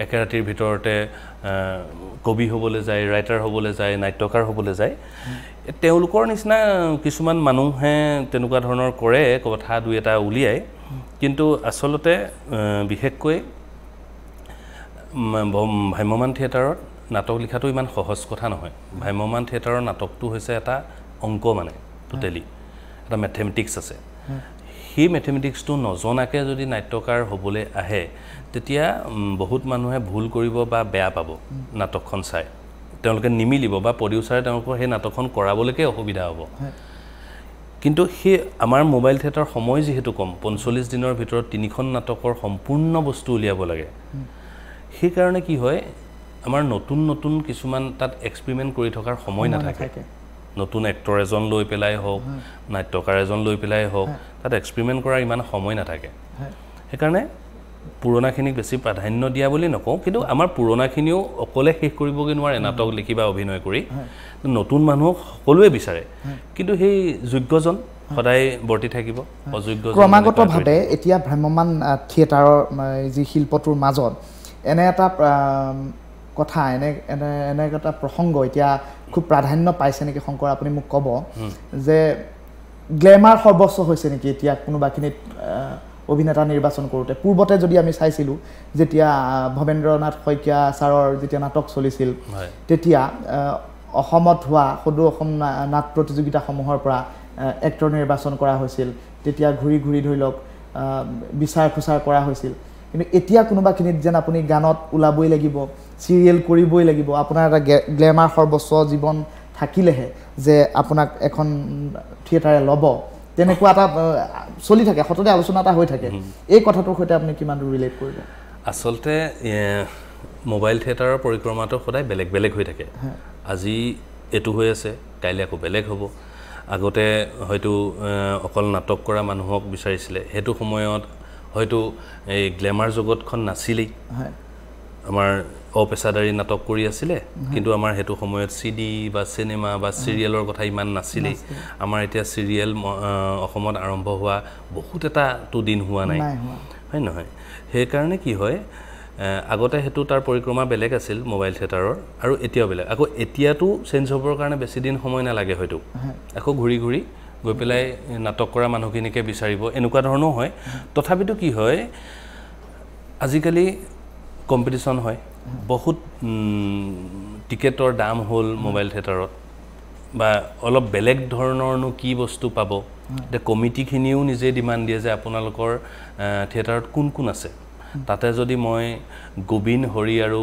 একে ৰাতিৰ ভিতৰতে কবি হ'বলৈ যায় ৰাইটাৰ হ'বলৈ যায় নাট্যকাৰ হ'বলৈ যায় তেওঁলোকৰ নিচিনা কিছুমান মানুহে তেনেকুৱা ধৰণৰ কৰে কথা দুই এটা উলিয়াই কিন্তু আচলতে বিশেষকৈ ভ্ৰাম্যমাণ থিয়েটাৰত নাটক লিখাটো ইমান সহজ কথা নহয় ভ্ৰাম্যমাণ থিয়েটাৰৰ নাটকটো হৈছে এটা অংক মানে টোটেলি এটা মেথমেটিক্স আছে সেই মেথমেটিক্সটো নজনাকৈ যদি নাট্যকাৰ হ'বলৈ আহে তেতিয়া বহুত মানুহে ভুল কৰিব বা বেয়া পাব নাটকখন চাই তেওঁলোকে নিমিলিব বা প্ৰডিউচাৰে তেওঁলোকৰ সেই নাটকখন কৰাবলৈকে অসুবিধা হ'ব কিন্তু সেই আমাৰ মোবাইল থিয়েটাৰ সময় যিহেতু কম 45 দিনৰ ভিতৰত 3খন নাটকৰ সম্পূৰ্ণ বস্তু উলিয়াব লাগে সেইকাৰণে কি হয় আমাৰ নতুন নতুন কিছুমান তাত এক্সপেৰিমেণ্ট কৰি থকাৰ সময় নাথাকে নতুন এক্টৰ এজন লৈ পেলাই হওক নাট্যকাৰ এজন লৈ পেলাই হওক তাত এক্সপেৰিমেণ্ট কৰাৰ ইমান সময় নাথাকে সেইকাৰণে পুৰণাখিনিক বেছি প্ৰাধান্য দিয়া বুলি নকওঁ কিন্তু আমাৰ পুৰণাখিনিও অকলে শেষ কৰিবগৈ নোৱাৰে নাটক লিখি বা অভিনয় কৰি নতুন মানুহক সকলোৱে বিচাৰে কিন্তু সেই যোগ্যজন সদায় বৰ্তি থাকিব অযোগ্য ক্ৰমাগতভাৱে এতিয়া ভ্ৰাম্যমাণ থিয়েটাৰৰ যি শিল্পটোৰ মাজত এনে এটা কথা এনে এটা প্ৰসংগ এতিয়া খুব প্ৰাধান্য পাইছে নেকি শংকৰ আপুনি মোক ক'ব যে গ্লেমাৰ সৰ্বস্ব হৈছে নেকি এতিয়া কোনোবাখিনিত অভিনেতা নিৰ্বাচন কৰোঁতে পূৰ্বতে যদি আমি চাইছিলোঁ যেতিয়া ভৱেন্দ্ৰনাথ শইকীয়া ছাৰৰ যেতিয়া নাটক চলিছিল তেতিয়া অসমত হোৱা সদৌ অসম নাট প্ৰতিযোগিতাসমূহৰ পৰা এক্টৰ নিৰ্বাচন কৰা হৈছিল তেতিয়া ঘূৰি ঘূৰি ধৰি লওক বিচাৰ খোচাৰ কৰা হৈছিল কিন্তু এতিয়া কোনোবাখিনিত যেন আপুনি গানত ওলাবই লাগিব চিৰিয়েল কৰিবই লাগিব আপোনাৰ এটা গ্লেমাৰ সৰ্বস্ব জীৱন থাকিলেহে যে আপোনাক এখন থিয়েটাৰে ল'ব তেনেকুৱা এটা চলি থাকে সততে আলোচনা এটা হৈ থাকে এই কথাটোৰ সৈতে আপুনি কিমান দূৰ ৰিলেট কৰিব আচলতে মোবাইল থিয়েটাৰৰ পৰিক্ৰমাটো সদায় বেলেগ বেলেগ হৈ থাকে আজি এইটো হৈ আছে কাইলৈ আকৌ বেলেগ হ'ব আগতে হয়তো অকল নাটক কৰা মানুহক বিচাৰিছিলে সেইটো সময়ত হয়তো এই গ্লেমাৰ জগতখন নাছিলেই আমাৰ অপেচাদাৰী নাটক কৰি আছিলে কিন্তু আমাৰ সেইটো সময়ত CD বা চিনেমা বা চিৰিয়েলৰ কথা ইমান নাছিলেই আমাৰ এতিয়া চিৰিয়েল অসমত আৰম্ভ হোৱা বহুত এটাটো দিন হোৱা নাই হয় নহয় সেইকাৰণে কি হয় আগতে সেইটো তাৰ পৰিক্ৰমা বেলেগ আছিল মোবাইল থিয়েটাৰৰ আৰু এতিয়াও বেলেগ আকৌ এতিয়াতো চেঞ্জ হ'বৰ কাৰণে বেছি দিন সময় নালাগে হয়তো আকৌ ঘূৰি ঘূৰি গৈ পেলাই নাটক কৰা মানুহখিনিকে বিচাৰিব এনেকুৱা ধৰণৰো হয় তথাপিতো কি হয় আজিকালি কম্পিটিশ্যন হয় বহুত টিকেটৰ দাম হ'ল মোবাইল থিয়েটাৰত বা অলপ বেলেগ ধৰণৰনো কি বস্তু পাব এতিয়া কমিটিখিনিও নিজে ডিমাণ্ড দিয়ে যে আপোনালোকৰ থিয়েটাৰত কোন কোন আছে তাতে যদি মই গোবিন হৰি আৰু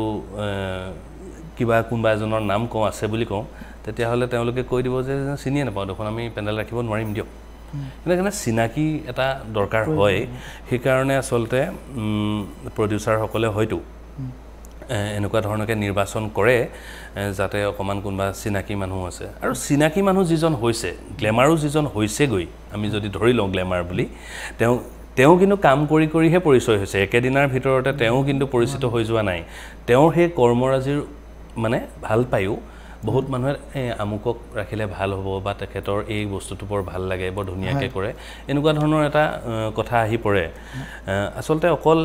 কিবা কোনোবা এজনৰ নাম কওঁ আছে বুলি কওঁ তেতিয়াহ'লে তেওঁলোকে কৈ দিব যে চিনিয়ে নাপাওঁ দেখোন আমি পেণ্ডেল ৰাখিব নোৱাৰিম দিয়ক এনেকৈ চিনাকি এটা দৰকাৰ হয় সেইকাৰণে আচলতে প্ৰডিউচাৰসকলে হয়তো এনেকুৱা ধৰণকে নিৰ্বাচন কৰে যাতে অকমান কোনবা চিনাকি মানুহ আছে আৰু চিনাকি মানুহ যিজন হৈছে গ্লেমাৰো যিজন হৈছেগৈ আমি যদি ধৰি লওঁ গ্লেমাৰ বুলি তেওঁ কিন্তু কাম কৰি কৰিহে পৰিচয় হৈছে একেদিনাৰ ভিতৰতে তেওঁ কিন্তু পৰিচিত হৈ যোৱা নাই তেওঁৰ সেই কৰ্মৰাজিৰ মানে ভাল পায়ো বহুত মানুহে আমুকক ৰাখিলে ভাল হ'ব বা তেখেতৰ এই বস্তুটো বৰ ভাল লাগে বৰ ধুনীয়াকৈ কৰে এনেকুৱা ধৰণৰ এটা কথা আহি পৰে আচলতে অকল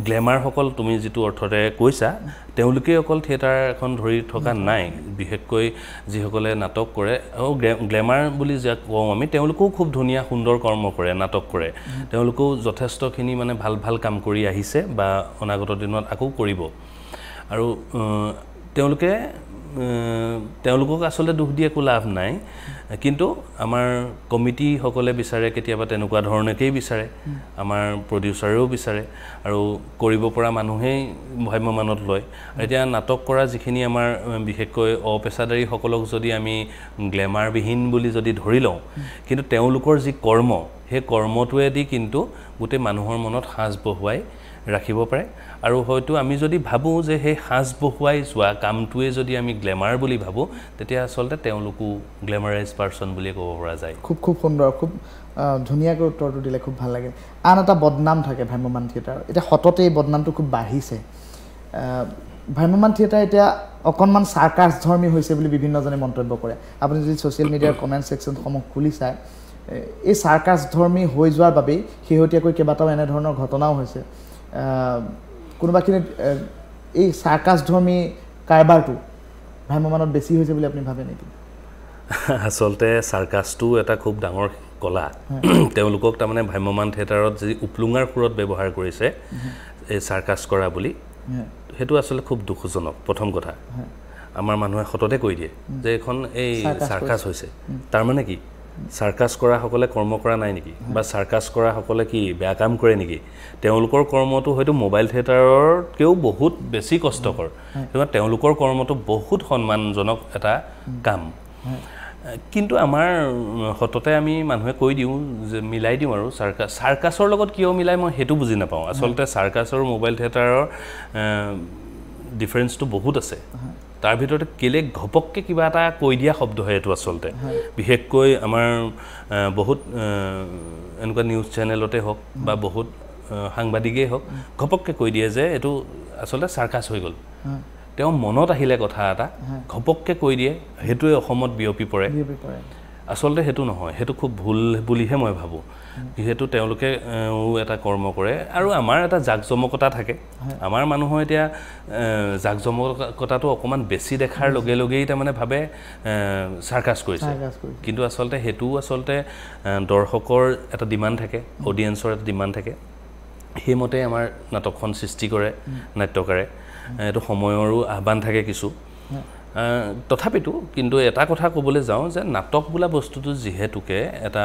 গ্লেমাৰসকল তুমি যিটো অৰ্থৰে কৈছা তেওঁলোকে অকল থিয়েটাৰ এখন ধৰি থকা নাই বিশেষকৈ যিসকলে নাটক কৰে আৰু গ্লেমাৰ বুলি যাক কওঁ আমি তেওঁলোকেও খুব ধুনীয়া সুন্দৰ কৰ্ম কৰে নাটক কৰে তেওঁলোকেও যথেষ্টখিনি মানে ভাল ভাল কাম কৰি আহিছে বা অনাগত দিনত আকৌ কৰিব আৰু তেওঁলোকক আচলতে দুখ দি একো লাভ নাই কিন্তু আমাৰ কমিটিসকলে বিচাৰে কেতিয়াবা তেনেকুৱা ধৰণেকেই বিচাৰে আমাৰ প্ৰডিউচাৰেও বিচাৰে আৰু কৰিব পৰা মানুহেই ভ্ৰাম্যমানত লয় এতিয়া নাটক কৰা যিখিনি আমাৰ বিশেষকৈ অপেচাদাৰীসকলক যদি আমি গ্লেমাৰবিহীন বুলি যদি ধৰি লওঁ কিন্তু তেওঁলোকৰ যি কৰ্ম সেই কৰ্মটোৱেদি কিন্তু গোটেই মানুহৰ মনত সাজ বহুৱাই ৰাখিব পাৰে আৰু হয়তো আমি যদি ভাবোঁ যে সেই সাজ বহুৱাই যোৱা কামটোৱে যদি আমি গ্লেমাৰ বুলি ভাবোঁ তেতিয়া আচলতে তেওঁলোকো গ্লেমাৰাইজ পাৰ্চন বুলি ক'ব পৰা যায় খুব খুব সুন্দৰ খুব ধুনীয়াকৈ উত্তৰটো দিলে খুব ভাল লাগে আন এটা বদনাম থাকে ভ্ৰাম্যমান থিয়েটাৰ এতিয়া সততে এই বদনামটো খুব বাঢ়িছে ভ্ৰাম্যমান থিয়েটাৰ এতিয়া অকণমান চাৰ্কাছ ধৰ্মী হৈছে বুলি বিভিন্নজনে মন্তব্য কৰে আপুনি যদি ছ'চিয়েল মিডিয়াৰ কমেণ্ট ছেকশ্যনসমূহ খুলি চায় এই চাৰ্কাছ ধৰ্মী হৈ যোৱাৰ বাবেই শেহতীয়াকৈ কেইবাটাও এনেধৰণৰ ঘটনাও হৈছে কোনোবাখিনিত এই চাৰ্কাছ ধৰ্মী কাৰবাৰটো ভ্ৰাম্যমানত বেছি হৈছে বুলি আপুনি ভাবে নেকি আচলতে চাৰ্কাছটো এটা খুব ডাঙৰ কলা তেওঁলোকক তাৰমানে ভ্ৰাম্যমান থিয়েটাৰত যি উপলুঙাৰ সুৰত ব্যৱহাৰ কৰিছে এই চাৰ্কাছ কৰা বুলি সেইটো আচলতে খুব দুখজনক প্ৰথম কথা আমাৰ মানুহে সততে কৈ দিয়ে যে এখন এই চাৰ্কাছ হৈছে তাৰমানে কি চাৰ্কাছ কৰাসকলে কৰ্ম কৰা নাই নেকি বা চাৰ্কাছ কৰাসকলে কি বেয়া কাম কৰে নেকি তেওঁলোকৰ কৰ্মটো হয়তো মোবাইল থিয়েটাৰতকৈও বহুত বেছি কষ্টকৰ তেওঁলোকৰ কৰ্মটো বহুত সন্মানজনক এটা কাম কিন্তু আমাৰ হততে আমি মানুহে কৈ দিওঁ যে মিলাই দিওঁ আৰু চাৰ্কাছৰ লগত কিয় মিলাই মই সেইটো বুজি নাপাওঁ আচলতে চাৰ্কাছ আৰু মোবাইল থিয়েটাৰৰ ডিফাৰেঞ্চটো বহুত আছে তাৰ ভিতৰতে কেলে ঘপককৈ কিবা এটা কৈ দিয়া শব্দহে এইটো আচলতে বিশেষকৈ আমাৰ বহুত এনেকুৱা নিউজ চেনেলতে হওক বা বহুত সাংবাদিকেই হওক ঘপককৈ কৈ দিয়ে যে এইটো আচলতে চাৰ্কাছ হৈ গ'ল তেওঁ মনত আহিলে কথা এটা ঘপককৈ কৈ দিয়ে সেইটোৱে অসমত বিয়পি পৰে আচলতে সেইটো নহয় সেইটো খুব ভুল বুলিহে মই ভাবোঁ যিহেতু তেওঁলোকে এটা কৰ্ম কৰে আৰু আমাৰ এটা জাকজমকতা থাকে আমাৰ মানুহৰ এতিয়া জাকজমকতাটো অকণমান বেছি দেখাৰ লগে লগেই তাৰমানে ভাবে চাৰ্কাছ কৰিছে কিন্তু আচলতে সেইটোও আচলতে দৰ্শকৰ এটা ডিমাণ্ড থাকে অডিয়েঞ্চৰ এটা ডিমাণ্ড থাকে সেইমতে আমাৰ নাটকখন সৃষ্টি কৰে নাট্যকাৰে এইটো সময়ৰো আহ্বান থাকে কিছু তথাপিতো কিন্তু এটা কথা ক'বলৈ যাওঁ যে নাটক বোলা বস্তুটো যিহেতুকে এটা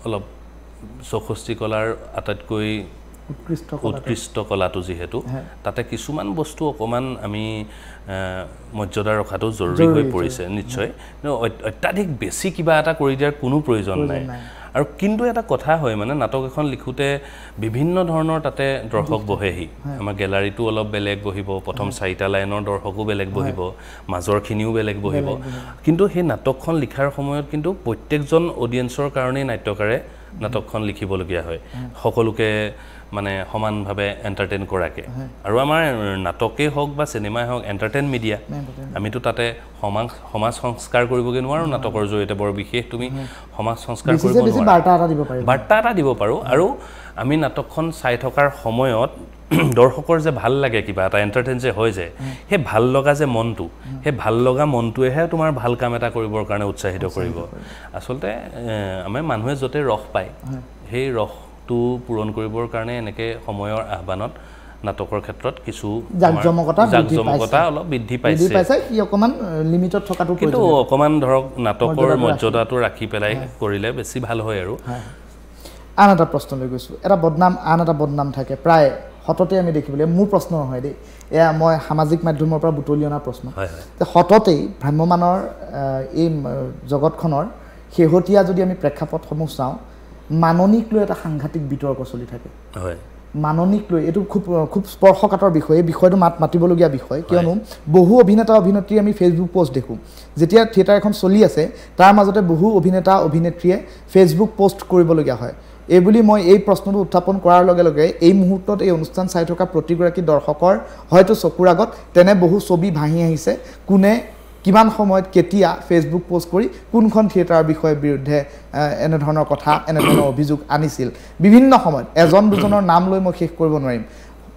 অলপ চৌষষ্ঠি কলাৰ আটাইতকৈ উৎকৃষ্ট কলাটো যিহেতু তাতে কিছুমান বস্তু অকণমান আমি মৰ্যাদা ৰখাটো জৰুৰী হৈ পৰিছে নিশ্চয় অত্যাধিক বেছি কিবা এটা কৰি দিয়াৰ কোনো প্ৰয়োজন নাই আৰু কিন্তু এটা কথা হয় মানে নাটক এখন লিখোঁতে বিভিন্ন ধৰণৰ তাতে দৰ্শক বহেহি আমাৰ গেলাৰীটো অলপ বেলেগ বহিব প্ৰথম 4টা লাইনৰ দৰ্শকো বেলেগ বহিব মাজৰখিনিও বেলেগ বহিব কিন্তু সেই নাটকখন লিখাৰ সময়ত কিন্তু প্ৰত্যেকজন অডিয়েঞ্চৰ কাৰণেই নাট্যকাৰে নাটকখন লিখিবলগীয়া হয় সকলোকে মানে সমানভাৱে এণ্টাৰটেইন কৰাকে আৰু আমাৰ নাটকেই হওক বা চিনেমাই হওক এণ্টাৰটেইন মিডিয়া আমিতো তাতে সমাজ সংস্কাৰ কৰিবগৈ নোৱাৰোঁ নাটকৰ জৰিয়তে বৰ বিশেষ তুমি সমাজ সংস্কাৰ কৰিব নোৱাৰা বাৰ্তা এটা দিব পাৰোঁ আৰু আমি নাটকখন চাই থকাৰ সময়ত দৰ্শকৰ যে ভাল লাগে কিবা এটা এণ্টাৰটেইন যে হৈ যায় সেই ভাল লগা যে মনটো সেই ভাল লগা মনটোৱেহে তোমাৰ ভাল কাম এটা কৰিবৰ কাৰণে উৎসাহিত কৰিব আচলতে আমাৰ মানুহে য'তে ৰস পায় সেই ৰসটো পূৰণ কৰিবৰ কাৰণে এনেকৈ সময়ৰ আহ্বানত নাটকৰ ক্ষেত্ৰত কিছু জাকজমকতা অলপ বৃদ্ধি পাইছে কি অকমান লিমিটত থকাটো কিন্তু অকমান ধৰক নাটকৰ মৰ্যাদাটো ৰাখি পেলাই কৰিলে বেছি ভাল হয় আৰু আন এটা প্ৰশ্ন লৈ গৈছোঁ আন এটা বদনাম থাকে প্ৰায় সততে আমি দেখিবলৈ মোৰ প্ৰশ্ন নহয় দেই এয়া মই সামাজিক মাধ্যমৰ পৰা বুটলি অনা প্ৰশ্ন যে সততেই ভ্ৰাম্যমানৰ এই জগতখনৰ শেহতীয়া যদি আমি প্ৰেক্ষাপটসমূহ চাওঁ মাননিক লৈ এটা সাংঘাতিক বিতৰ্ক চলি থাকে মাননিক লৈ এইটো খুব স্পৰ্শকাতৰ বিষয় এই বিষয়টো মাতিবলগীয়া বিষয় কিয়নো বহু অভিনেতা অভিনেত্ৰী আমি ফেচবুক পোষ্ট দেখোঁ যেতিয়া থিয়েটাৰ এখন চলি আছে তাৰ মাজতে বহু অভিনেতা অভিনেত্ৰীয়ে ফেচবুক পোষ্ট কৰিবলগীয়া হয় এইবুলি মই এই প্ৰশ্নটো উত্থাপন কৰাৰ লগে লগে এই মুহূৰ্তত এই অনুষ্ঠান চাই থকা প্ৰতিগৰাকী দৰ্শকৰ হয়তো চকুৰ আগত তেনে বহু ছবি ভাহি আহিছে কোনে কিমান সময়ত কেতিয়া ফেচবুক পোষ্ট কৰি কোনখন থিয়েটাৰৰ বিষয়ে বিৰুদ্ধে এনেধৰণৰ কথা এনেধৰণৰ অভিযোগ আনিছিল বিভিন্ন সময়ত এজন দুজনৰ নাম লৈ মই শেষ কৰিব নোৱাৰিম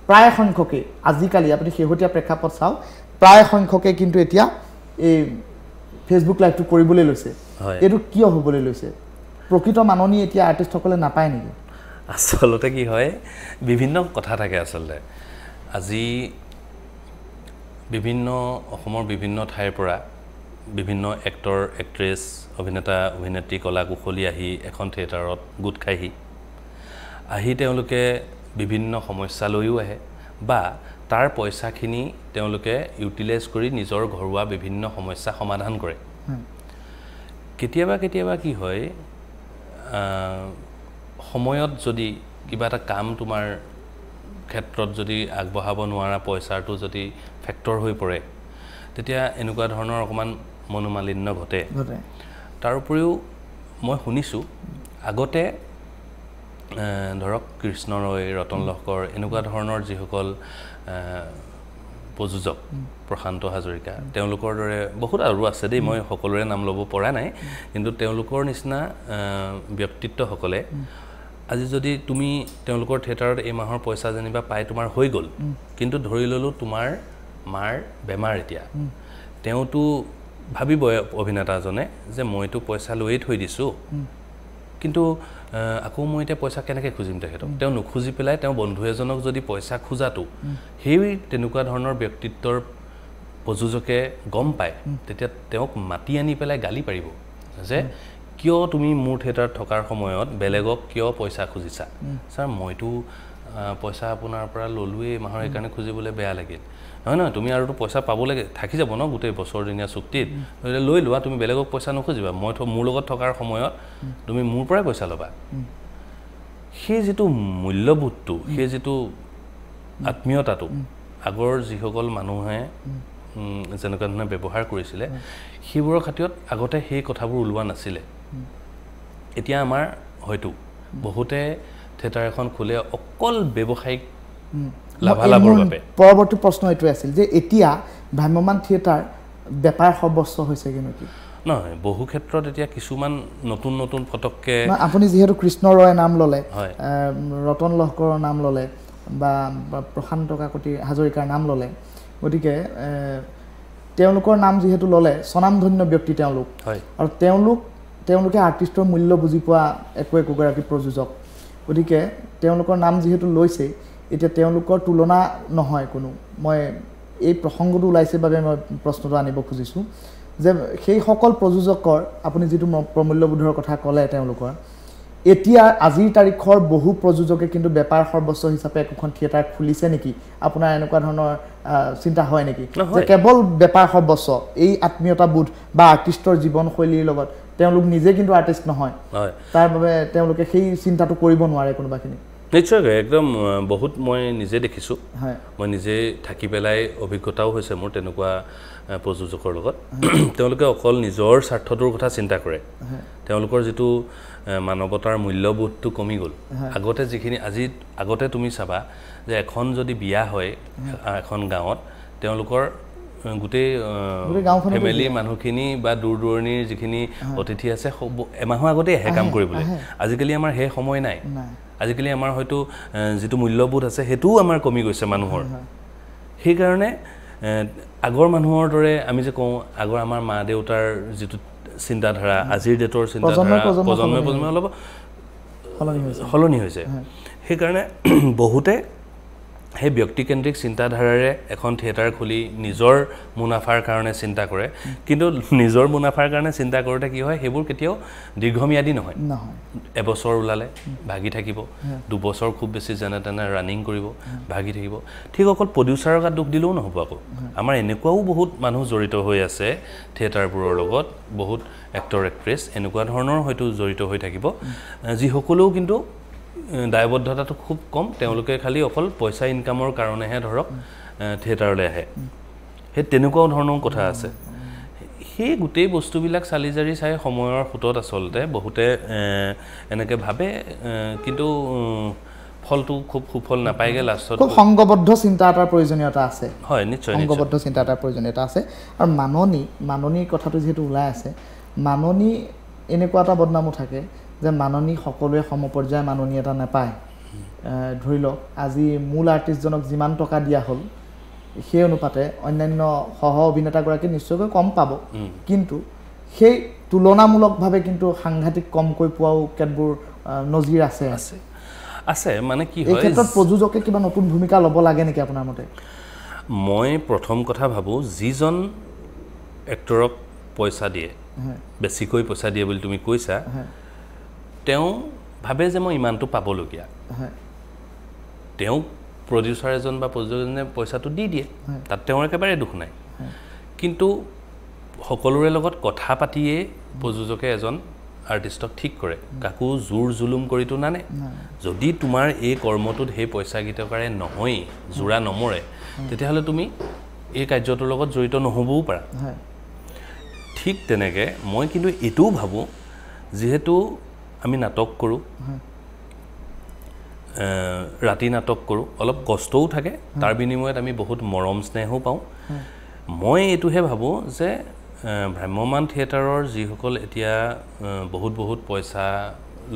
প্ৰায় সংখ্যকে আজিকালি আপুনি শেহতীয়া প্ৰেক্ষাপট চাওক প্ৰায় সংখ্যকে কিন্তু এতিয়া এই ফেচবুক লাইভটো কৰিবলৈ লৈছে এইটো কিয় হ'বলৈ লৈছে প্ৰকৃত মাননি এতিয়া আৰ্টিষ্টসকলে নাপায় নেকি আচলতে কি হয় বিভিন্ন কথা থাকে আচলতে আজি বিভিন্ন অসমৰ বিভিন্ন ঠাইৰ পৰা বিভিন্ন এক্টৰ এক্ট্ৰেছ অভিনেতা অভিনেত্ৰী কলা কুশলী আহি এখন থিয়েটাৰত গোট খাইহি আহি তেওঁলোকে বিভিন্ন সমস্যা লৈও আহে বা তাৰ পইচাখিনি তেওঁলোকে ইউটিলাইজ কৰি নিজৰ ঘৰুৱা বিভিন্ন সমস্যা সমাধান কৰে কেতিয়াবা কেতিয়াবা কি হয় সময়ত যদি কিবা এটা কাম তোমাৰ ক্ষেত্ৰত যদি আগবঢ়াব নোৱাৰা পইচাটো যদি ফেক্টৰ হৈ পৰে তেতিয়া এনেকুৱা ধৰণৰ অকমান মনোমালিন্য ঘটে তাৰ উপৰিও মই শুনিছোঁ আগতে ধৰক কৃষ্ণ ৰয় ৰতন লহকৰ এনেকুৱা ধৰণৰ যিসকল প্ৰযোজক প্ৰশান্ত হাজৰিকা তেওঁলোকৰ দৰে বহুত আৰু আছে দেই মই সকলোৰে নাম ল'ব পৰা নাই কিন্তু তেওঁলোকৰ নিচিনা ব্যক্তিত্বসকলে আজি যদি তুমি তেওঁলোকৰ থিয়েটাৰত এই মাহৰ পইচা যেনিবা পাই তোমাৰ হৈ গ'ল কিন্তু ধৰি ল'লো তোমাৰ মাৰ বেমাৰ এতিয়া তেওঁতো ভাবিব অভিনেতাজনে যে মইতো পইচা লৈয়ে থৈ দিছোঁ কিন্তু আকৌ মই এতিয়া পইচা কেনেকৈ খুজিম তেখেতক তেওঁ নুখুজি পেলাই তেওঁ বন্ধু এজনক যদি পইচা খোজাটো সেই তেনেকুৱা ধৰণৰ ব্যক্তিত্বৰ প্ৰযোজকে গম পায় তেতিয়া তেওঁক মাতি আনি পেলাই গালি পাৰিব যে কিয় তুমি মোৰ থিয়েটাৰত থকাৰ সময়ত বেলেগক কিয় পইচা খুজিছা ছাৰ মইতো পইচা আপোনাৰ পৰা ল'লোৱেই মাহৰ এইকাৰণে খুজিবলৈ বেয়া লাগিল নহয় নহয় তুমি আৰুতো পইচা পাব লাগে থাকি যাব ন গোটেই বছৰদিনীয়া চুক্তিত লৈ লোৱা তুমি বেলেগক পইচা নুখুজিবা মই মোৰ লগত থকাৰ সময়ত তুমি মোৰ পৰাই পইচা ল'বা সেই যিটো মূল্যবোধটো সেই যিটো আত্মীয়তাটো আগৰ যিসকল মানুহে যেনেকুৱা ধৰণে ব্যৱহাৰ কৰিছিলে সেইবোৰৰ খাতিৰত আগতে সেই কথাবোৰ ওলোৱা নাছিলে এতিয়া আমাৰ হয়তো বহুতে থিয়েটাৰ এখন খোলে অকল ব্যৱসায়িক লাভালাভৰ বাবে পৰৱৰ্তী প্ৰশ্ন এইটো আছিল যে এতিয়া ভ্ৰাম্যমান থিয়েটাৰ বেপাৰ সৰ্বস্ব হৈছে নেকি নহয় বহু ক্ষেত্ৰত এতিয়া কিছুমান নতুন নতুন ফটককে আপুনি যিহেতু কৃষ্ণ ৰয় নাম ল'লে ৰতন লহকৰৰ নাম ল'লে বা প্ৰশান্ত কাকতি হাজৰিকাৰ নাম ল'লে গতিকে তেওঁলোকৰ নাম যিহেতু ল'লে স্বনামধন্য ব্যক্তি তেওঁলোক আৰু তেওঁলোকে আৰ্টিষ্টৰ মূল্য বুজি পোৱা একোগৰাকী প্ৰযোজক গতিকে তেওঁলোকৰ নাম যিহেতু লৈছে এতিয়া তেওঁলোকৰ তুলনা নহয় কোনো মই এই প্ৰসংগটো ওলাইছে বাবে মই প্ৰশ্নটো আনিব খুজিছোঁ যে সেই সকল প্ৰযোজকৰ আপুনি যিটো প্ৰমূল্যবোধৰ কথা ক'লে তেওঁলোকৰ এতিয়া আজিৰ তাৰিখৰ বহু প্ৰযোজকে কিন্তু বেপাৰ সৰ্বস্ব হিচাপে একোখন থিয়েটাৰ খুলিছে নেকি আপোনাৰ এনেকুৱা ধৰণৰ চিন্তা হয় নেকি যে কেৱল বেপাৰ সৰ্বস্ব এই আত্মীয়তাবোধ বা আৰ্টিষ্টৰ জীৱনশৈলীৰ লগত তেওঁলোক নিজে কিন্তু আৰ্টিষ্ট নহয় তাৰ বাবে তেওঁলোকে সেই চিন্তাটো কৰিব নোৱাৰে কোনোবাখিনি নিশ্চয়কৈ একদম বহুত মই নিজে দেখিছোঁ মই নিজে থাকি পেলাই অভিজ্ঞতাও হৈছে মোৰ তেনেকুৱা প্ৰযোজকৰ লগত তেওঁলোকে অকল নিজৰ স্বাৰ্থটোৰ কথা চিন্তা কৰে তেওঁলোকৰ যিটো মানৱতাৰ মূল্যবোধটো কমি গ'ল আগতে যিখিনি আগতে তুমি চাবা যে এখন যদি বিয়া হয় এখন গাঁৱত তেওঁলোকৰ গোটেই ফেমিলি মানুহখিনি বা দূৰ দূৰণিৰ যিখিনি অতিথি আছে এমাহৰ আগতেই আহে কাম কৰিবলৈ আজিকালি আমাৰ সেই সময় নাই আজিকালি আমাৰ হয়তো যিটো মূল্যবোধ আছে সেইটোও আমাৰ কমি গৈছে মানুহৰ সেইকাৰণে আগৰ মানুহৰ দৰে আমি যে কওঁ আগৰ আমাৰ মা দেউতাৰ যিটো চিন্তাধাৰা আজিৰ ডেটৰ চিন্তাধাৰা প্ৰজন্মই অলপ সলনি হৈছে সেইকাৰণে বহুতে সেই ব্যক্তিকেন্দ্ৰিক চিন্তাধাৰাৰে এখন থিয়েটাৰ খুলি নিজৰ মুনাফাৰ কাৰণে চিন্তা কৰে কিন্তু নিজৰ মুনাফাৰ কাৰণে চিন্তা কৰোঁতে কি হয় সেইবোৰ কেতিয়াও দীৰ্ঘম্যাদী নহয় এবছৰ ওলালে ভাগি থাকিব 2 বছৰ খুব বেছি যেনে তেনে ৰানিং কৰিব ভাগি থাকিব ঠিক অকল প্ৰডিউচাৰৰ গাত দুখ দিলেও নহ'ব আকৌ আমাৰ এনেকুৱাও বহুত মানুহ জড়িত হৈ আছে থিয়েটাৰবোৰৰ লগত বহুত এক্টৰ এক্ট্ৰেছ এনেকুৱা ধৰণৰ হয়তো জড়িত হৈ থাকিব যিসকলেও কিন্তু দায়বদ্ধতাটো খুব কম তেওঁলোকে খালি অকল পইচা ইনকামৰ কাৰণেহে ধৰক থিয়েটাৰলৈ আহে সেই তেনেকুৱা ধৰণৰ কথা আছে সেই গোটেই বস্তুবিলাক চালি জাৰি চাই সময়ৰ সুতত আচলতে বহুতে এনেকৈ ভাবে কিন্তু ফলটো খুব সুফল নাপায়গৈ লাষ্টত খুব সংগবদ্ধ চিন্তা এটাৰ প্ৰয়োজনীয়তা আছে হয় নিশ্চয় সংগবদ্ধ চিন্তা এটাৰ প্ৰয়োজনীয়তা আছে আৰু মাননীৰ কথাটো যিহেতু ওলাই আছে মাননী এনেকুৱা এটা বদনামো থাকে যে মাননী সকলোৱে সমপৰ্যায়ৰ মাননী এটা নাপায় ধৰি লওক আজি মূল আৰ্টিষ্টজনক যিমান টকা দিয়া হ'ল সেই অনুপাতে অন্যান্য সহ অভিনেতাগৰাকী নিশ্চয়কৈ কম পাব কিন্তু সেই তুলনামূলকভাৱে কিন্তু সাংঘাতিক কমকৈ পোৱাও কেতবোৰ নজিৰ আছে আছে মানে কি হয় এই ক্ষেত্ৰত প্ৰযোজকে কিবা নতুন ভূমিকা ল'ব লাগে নেকি আপোনাৰ মতে মই প্ৰথম কথা ভাবোঁ যিজন এক্টৰক পইচা দিয়ে বেছিকৈ পইচা দিয়ে বুলি তুমি কৈছা তেওঁ ভাবে যে মই ইমানটো পাবলগীয়া তেওঁ প্ৰডিউচাৰ এজন বা প্ৰযোজনে পইচাটো দি দিয়ে তাত তেওঁৰ একেবাৰে দুখ নাই কিন্তু সকলোৰে লগত কথা পাতিয়ে প্ৰযোজকে এজন আৰ্টিষ্টক ঠিক কৰে কাকো জোৰ জুলুম কৰিতো নানে যদি তোমাৰ এই কৰ্মটোত সেই পইচা গীতকাৰে নহয় জোৰা নমৰে তেতিয়াহ'লে তুমি এই কাৰ্যটোৰ লগত জড়িত নহ'বও পাৰা ঠিক তেনেকৈ মই কিন্তু এইটোও ভাবোঁ যিহেতু আমি নাটক কৰোঁ ৰাতি নাটক কৰোঁ অলপ কষ্টও থাকে তাৰ বিনিময়ত আমি বহুত মৰম স্নেহও পাওঁ মই এইটোহে ভাবোঁ যে ভ্ৰাম্যমান থিয়েটাৰৰ যিসকল এতিয়া বহুত পইচা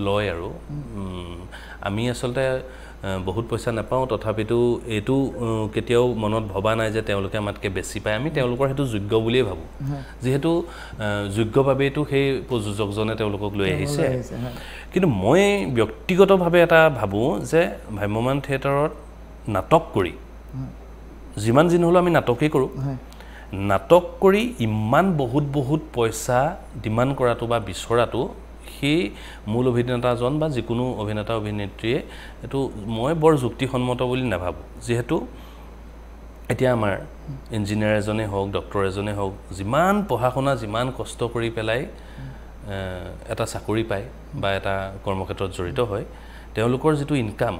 লয় আৰু আমি আচলতে বহুত পইচা নাপাওঁ তথাপিতো এইটো কেতিয়াও মনত ভবা নাই যে তেওঁলোকে আমাতকৈ বেছি পায় আমি তেওঁলোকৰ সেইটো যোগ্য বুলিয়ে ভাবোঁ যিহেতু যোগ্যভাৱেইতো সেই প্ৰযোজকজনে তেওঁলোকক লৈ আহিছে কিন্তু মই ব্যক্তিগতভাৱে এটা ভাবোঁ যে ভ্ৰাম্যমান থিয়েটাৰত নাটক কৰি যিমান যি নহ'লেও আমি নাটকেই কৰোঁ নাটক কৰি ইমান বহুত পইচা ডিমাণ্ড কৰাটো বা বিচৰাটো সেই মূল অভিনেতাজন বা যিকোনো অভিনেতা অভিনেত্ৰীয়ে এইটো মই বৰ যুক্তিসন্মত বুলি নাভাবোঁ যিহেতু এতিয়া আমাৰ ইঞ্জিনিয়াৰ এজনেই হওক ডক্টৰ এজনেই হওক যিমান পঢ়া শুনা যিমান কষ্ট কৰি পেলাই এটা চাকৰি পায় বা এটা কৰ্মক্ষেত্ৰত জড়িত হয় তেওঁলোকৰ যিটো ইনকাম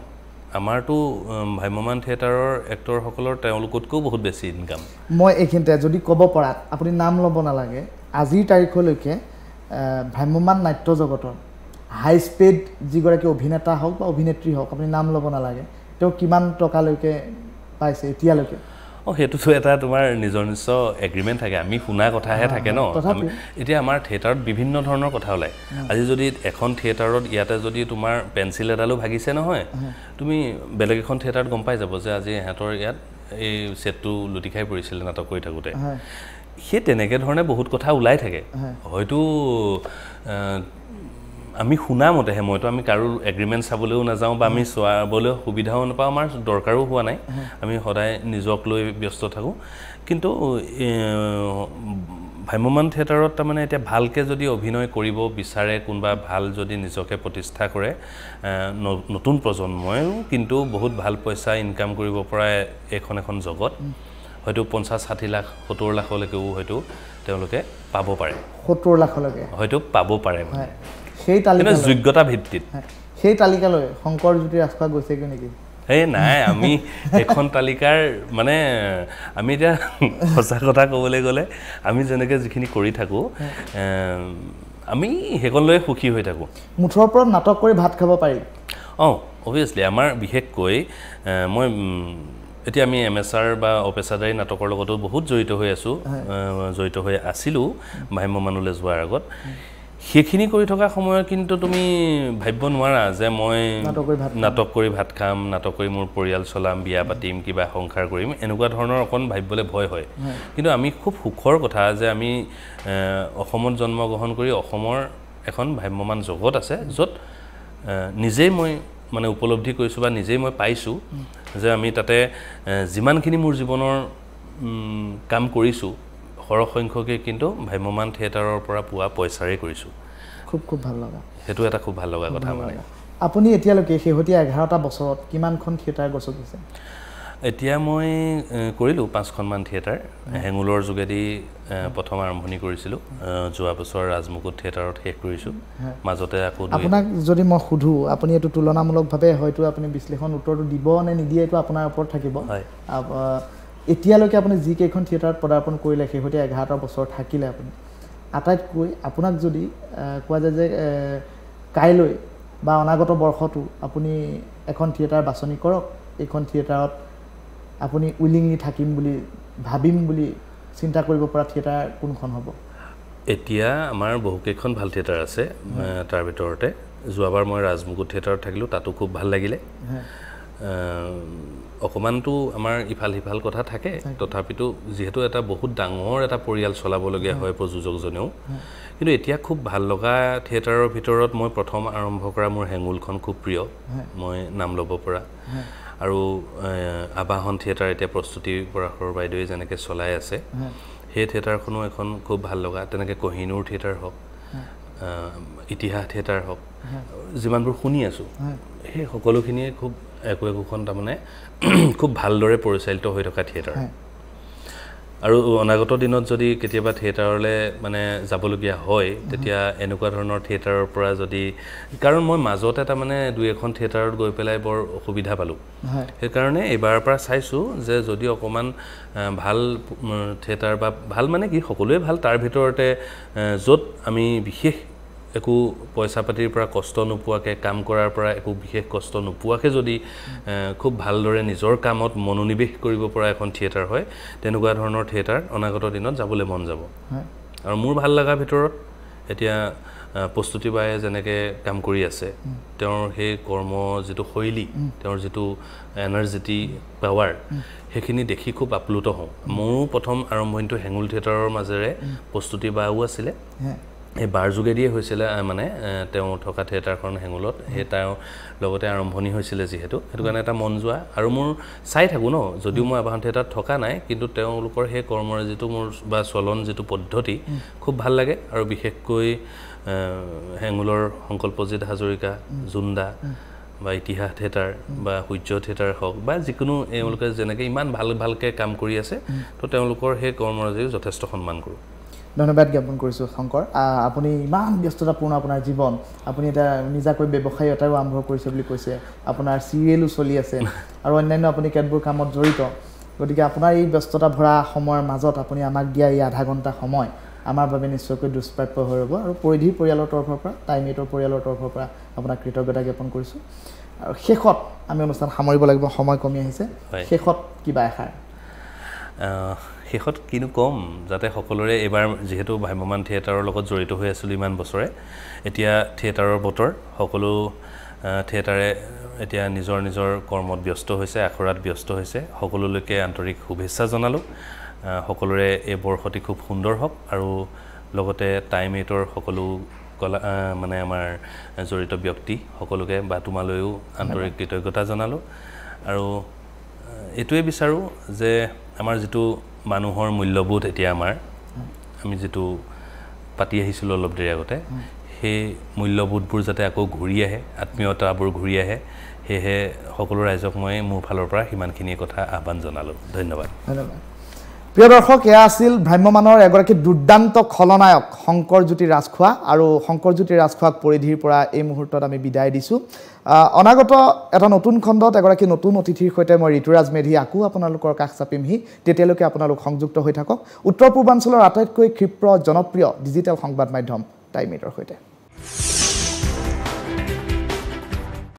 আমাৰতো ভ্ৰাম্যমান থিয়েটাৰৰ এক্টৰসকলৰ তেওঁলোকতকৈও বহুত বেছি ইনকাম মই এইখিনিতে যদি ক'ব পৰাত আপুনি নাম ল'ব নালাগে আজিৰ তাৰিখলৈকে ভ্ৰাম্যমান নাট্য জগতৰ হাই স্পীড যিগৰাকী অভিনেতা হওক বা অভিনেত্ৰী হওক আপুনি নাম ল'ব নালাগে তেওঁ কিমান টকালৈকে পাইছে এতিয়ালৈকে সেইটোতো এটা তোমাৰ নিজৰ এগ্ৰিমেণ্ট থাকে আমি শুনা কথাহে থাকে ন এতিয়া আমাৰ থিয়েটাৰত বিভিন্ন ধৰণৰ কথা ওলায় আজি যদি এখন থিয়েটাৰত ইয়াতে যদি তোমাৰ পেঞ্চিল এডালো ভাগিছে নহয় তুমি বেলেগ এখন থিয়েটাৰত গম পাই যাব যে আজি ইহঁতৰ ইয়াত এই ছেটটো লুটি খাই পৰিছিলে নাটক কৰি থাকোঁতে সেই তেনেকৈ ধৰণে বহুত কথা ওলাই থাকে হয়তো আমি শুনা মতেহে মইতো আমি কাৰো এগ্ৰিমেণ্ট চাবলৈও নাযাওঁ বা আমি চোৱাবলৈ সুবিধাও নাপাওঁ আমাৰ দৰকাৰো হোৱা নাই আমি সদায় নিজক লৈ ব্যস্ত থাকোঁ কিন্তু ভ্ৰাম্যমান থিয়েটাৰত তাৰমানে এতিয়া ভালকৈ যদি অভিনয় কৰিব বিচাৰে কোনোবা ভাল যদি নিজকে প্ৰতিষ্ঠা কৰে নতুন প্ৰজন্মইও কিন্তু বহুত ভাল পইচা ইনকাম কৰিব পৰা এখন জগত হয়তো 50-60 লাখ 70 লাখলৈকেও হয়তো তেওঁলোকে পাব পাৰে 70 লাখলৈকে হয়তো পাব পাৰে সেই তালিকা যোগ্যতা ভিত্তিত সেই তালিকালৈ শংকৰজ্যোতি ৰাজখোৱা গৈছেগৈ নেকি এই নাই আমি এখন তালিকাৰ মানে আমি এতিয়া সঁচা কথা ক'বলৈ গ'লে আমি যেনেকৈ যিখিনি কৰি থাকোঁ আমি সেইখনলৈ সুখী হৈ থাকোঁ মুঠৰ ওপৰত নাটক কৰি ভাত খাব পাৰি অভিয়াছলি আমাৰ বিশেষকৈ মই এতিয়া আমি MSR বা অপেচাদাৰী নাটকৰ লগতো বহুত জড়িত হৈ আছোঁ জড়িত হৈ আছিলোঁ ভ্ৰাম্যমানলৈ যোৱাৰ আগত সেইখিনি কৰি থকা সময়ত কিন্তু তুমি ভাবিব নোৱাৰা যে মই নাটক কৰি ভাত খাম নাটক কৰি মোৰ পৰিয়াল চলাম বিয়া পাতিম কিবা সংসাৰ কৰিম এনেকুৱা ধৰণৰ অকণ ভাবিবলৈ ভয় হয় কিন্তু আমি খুব সুখৰ কথা যে আমি অসমত জন্মগ্ৰহণ কৰি অসমৰ এখন ভ্ৰাম্যমান জগত আছে য'ত নিজেই মই মানে উপলব্ধি কৰিছোঁ বা নিজেই মই পাইছোঁ যে আমি তাতে যিমানখিনি মোৰ জীৱনৰ কাম কৰিছোঁ সৰহ সংখ্যকে কিন্তু ভ্ৰাম্যমান থিয়েটাৰৰ পৰা পোৱা পইচাৰে কৰিছোঁ খুব খুব ভাল লগা সেইটো এটা খুব ভাল লগা কথা মানে আপুনি এতিয়ালৈকে শেহতীয়া 11টা বছৰত কিমানখন থিয়েটাৰ গছকিছে এতিয়া মই কৰিলোঁ 5খনমান থিয়েটাৰ হেঙুলৰ যোগেদি প্ৰথম আৰম্ভণি কৰিছিলোঁ যোৱা বছৰ ৰাজমুকুট থিয়েটাৰত শেষ কৰিছোঁ মাজতে আকৌ আপোনাক যদি মই সুধো আপুনি এইটো তুলনামূলকভাৱে হয়তো আপুনি বিশ্লেষণ উত্তৰটো দিব নে নিদিয়ে এইটো আপোনাৰ ওপৰত থাকিব এতিয়ালৈকে আপুনি যিকেইখন থিয়েটাৰত পদাৰ্পণ কৰিলে শেহতীয়া 11টা বছৰ থাকিলে আপুনি আটাইতকৈ আপোনাক যদি কোৱা যায় যে কাইলৈ বা অনাগত বৰ্ষতো আপুনি এখন থিয়েটাৰ বাছনি কৰক এইখন থিয়েটাৰত আপুনি উইলিংলি থাকিম বুলি ভাবিম বুলি চিন্তা কৰিব পৰা থিয়েটাৰ কোনখন হ'ব এতিয়া আমাৰ বহুকেইখন ভাল থিয়েটাৰ আছে তাৰ ভিতৰতে যোৱাবাৰ মই ৰাজমুকুট থিয়েটাৰত থাকিলোঁ তাতো খুব ভাল লাগিলে অকমানটো আমাৰ ইফাল সিফাল কথা থাকে তথাপিতো যিহেতু এটা বহুত ডাঙৰ এটা পৰিয়াল চলাবলগীয়া হয় প্ৰযোজকজনেও কিন্তু এতিয়া খুব ভাল লগা থিয়েটাৰৰ ভিতৰত মই প্ৰথম আৰম্ভ কৰা মোৰ হেঙুলখন খুব প্ৰিয় মই নাম ল'ব পৰা আৰু আবাহন থিয়েটাৰ এতিয়া প্ৰস্তুতি পৰাশৰ বাইদেৱে যেনেকৈ চলাই আছে সেই থিয়েটাৰখনো এখন খুব ভাল লগা তেনেকৈ কহিনুৰ থিয়েটাৰ হওক ইতিহাস থিয়েটাৰ হওক যিমানবোৰ শুনি আছোঁ সেই সকলোখিনিয়ে খুব একোখন তাৰমানে খুব ভালদৰে পৰিচালিত হৈ থকা থিয়েটাৰ আৰু অনাগত দিনত যদি কেতিয়াবা থিয়েটাৰলৈ মানে যাবলগীয়া হয় তেতিয়া এনেকুৱা ধৰণৰ থিয়েটাৰৰ পৰা যদি কাৰণ মই মাজতে তাৰমানে 2-এখন থিয়েটাৰত গৈ পেলাই বৰ অসুবিধা পালোঁ সেইকাৰণে এইবাৰৰ পৰা চাইছোঁ যে যদি অকণমান ভাল থিয়েটাৰ বা ভাল মানে কি সকলোৱে ভাল তাৰ ভিতৰতে য'ত আমি বিশেষ একো পইচা পাতিৰ পৰা কষ্ট নোপোৱাকৈ কাম কৰাৰ পৰা একো বিশেষ কষ্ট নোপোৱাকৈ যদি খুব ভালদৰে নিজৰ কামত মনোনিৱেশ কৰিব পৰা এখন থিয়েটাৰ হয় তেনেকুৱা ধৰণৰ থিয়েটাৰ অনাগত দিনত যাবলৈ মন যাব আৰু মোৰ ভাল লগাৰ ভিতৰত এতিয়া প্ৰস্তুতি বায়ে যেনেকৈ কাম কৰি আছে তেওঁৰ সেই কৰ্ম যিটো শৈলী তেওঁৰ যিটো এনাৰ্জেটিক পাৱাৰ সেইখিনি দেখি খুব আপ্লুত হওঁ মোৰো প্ৰথম আৰম্ভণিটো হেঙুল থিয়েটাৰৰ মাজেৰে প্ৰস্তুতি বাও আছিলে এই বাৰ যোগেদিয়ে হৈছিলে মানে তেওঁ থকা থিয়েটাৰখন হেঙুলত সেই তেওঁৰ লগতে আৰম্ভণি হৈছিলে যিহেতু সেইটো কাৰণে এটা মন যোৱা আৰু মোৰ চাই থাকোঁ ন যদিও মই আবাহন থিয়েটাৰত থকা নাই কিন্তু তেওঁলোকৰ সেই কৰ্মৰ যিটো মোৰ বা চলন যিটো পদ্ধতি খুব ভাল লাগে আৰু বিশেষকৈ হেঙুলৰ সংকল্পজিৎ হাজৰিকা জুন্দা বা ইতিহাস থিয়েটাৰ বা সূৰ্য থিয়েটাৰ হওক বা যিকোনো এওঁলোকে যেনেকৈ ইমান ভালকৈ কাম কৰি আছে তো তেওঁলোকৰ সেই কৰ্মৰাজিক যথেষ্ট সন্মান কৰোঁ ধন্যবাদ জ্ঞাপন কৰিছোঁ শংকৰ আপুনি ইমান ব্যস্ততাপূৰ্ণ আপোনাৰ জীৱন আপুনি এটা নিজাকৈ ব্যৱসায়ী এটাও আৰম্ভ কৰিছে বুলি কৈছে আপোনাৰ চিৰিয়েলো চলি আছে আৰু অন্যান্য আপুনি কেতবোৰ কামত জড়িত গতিকে আপোনাৰ এই ব্যস্ততা ভৰা সময়ৰ মাজত আপুনি আমাক দিয়া এই আধা ঘণ্টা সময় আমাৰ বাবে নিশ্চয়কৈ দুষ্প্ৰাপ্য হৈ ৰ'ব আৰু পৰিধিৰ পৰিয়ালৰ তৰফৰ পৰা টাইমেটৰ পৰিয়ালৰ তৰফৰ পৰা আপোনাক কৃতজ্ঞতা জ্ঞাপন কৰিছোঁ আৰু শেষত আমি অনুষ্ঠান সামৰিব লাগিব সময় কমি আহিছে শেষত কিবা এষাৰ শেষত কিনো ক'ম যাতে সকলোৰে এইবাৰ যিহেতু ভ্ৰাম্যমান থিয়েটাৰৰ লগত জড়িত হৈ আছিলোঁ ইমান বছৰে এতিয়া থিয়েটাৰৰ বতৰ সকলো থিয়েটাৰে এতিয়া নিজৰ নিজৰ কৰ্মত ব্যস্ত হৈছে আখৰাত ব্যস্ত হৈছে সকলোলৈকে আন্তৰিক শুভেচ্ছা জনালোঁ সকলোৰে এই বৰ্ষটি খুব সুন্দৰ হওক আৰু লগতে টাইম এইটৰ সকলো কলা মানে আমাৰ জড়িত ব্যক্তি সকলোকে বা তোমালৈও আন্তৰিক কৃতজ্ঞতা জনালোঁ আৰু এইটোৱে বিচাৰোঁ যে আমাৰ যিটো মানুহৰ মূল্যবোধ এতিয়া আমি যিটো পাতি আহিছিলোঁ অলপ দেৰি আগতে সেই মূল্যবোধবোৰ যাতে আকৌ ঘূৰি আহে আত্মীয়তাবোৰ ঘূৰি আহে সেয়েহে সকলো ৰাইজক মই মোৰ ফালৰ পৰা সিমানখিনিয়ে কথা আহ্বান জনালোঁ ধন্যবাদ প্ৰিয় দৰ্শক এয়া আছিল ভ্ৰাম্যমানৰ এগৰাকী দুৰ্দান্ত খলনায়ক শংকৰজ্যোতি ৰাজখোৱা আৰু শংকৰজ্যোতি ৰাজখোৱাক পৰিধিৰ পৰা এই মুহূৰ্তত আমি বিদায় দিছোঁ অনাগত এটা নতুন খণ্ডত এগৰাকী নতুন অতিথিৰ সৈতে মই ঋতুৰাজ মেধি আকৌ আপোনালোকৰ কাষ চাপিমহি তেতিয়ালৈকে আপোনালোক সংযুক্ত হৈ থাকক উত্তৰ পূৰ্বাঞ্চলৰ আটাইতকৈ ক্ষীপ্ৰ জনপ্ৰিয় ডিজিটেল সংবাদ মাধ্যম টাইম এইটৰ সৈতে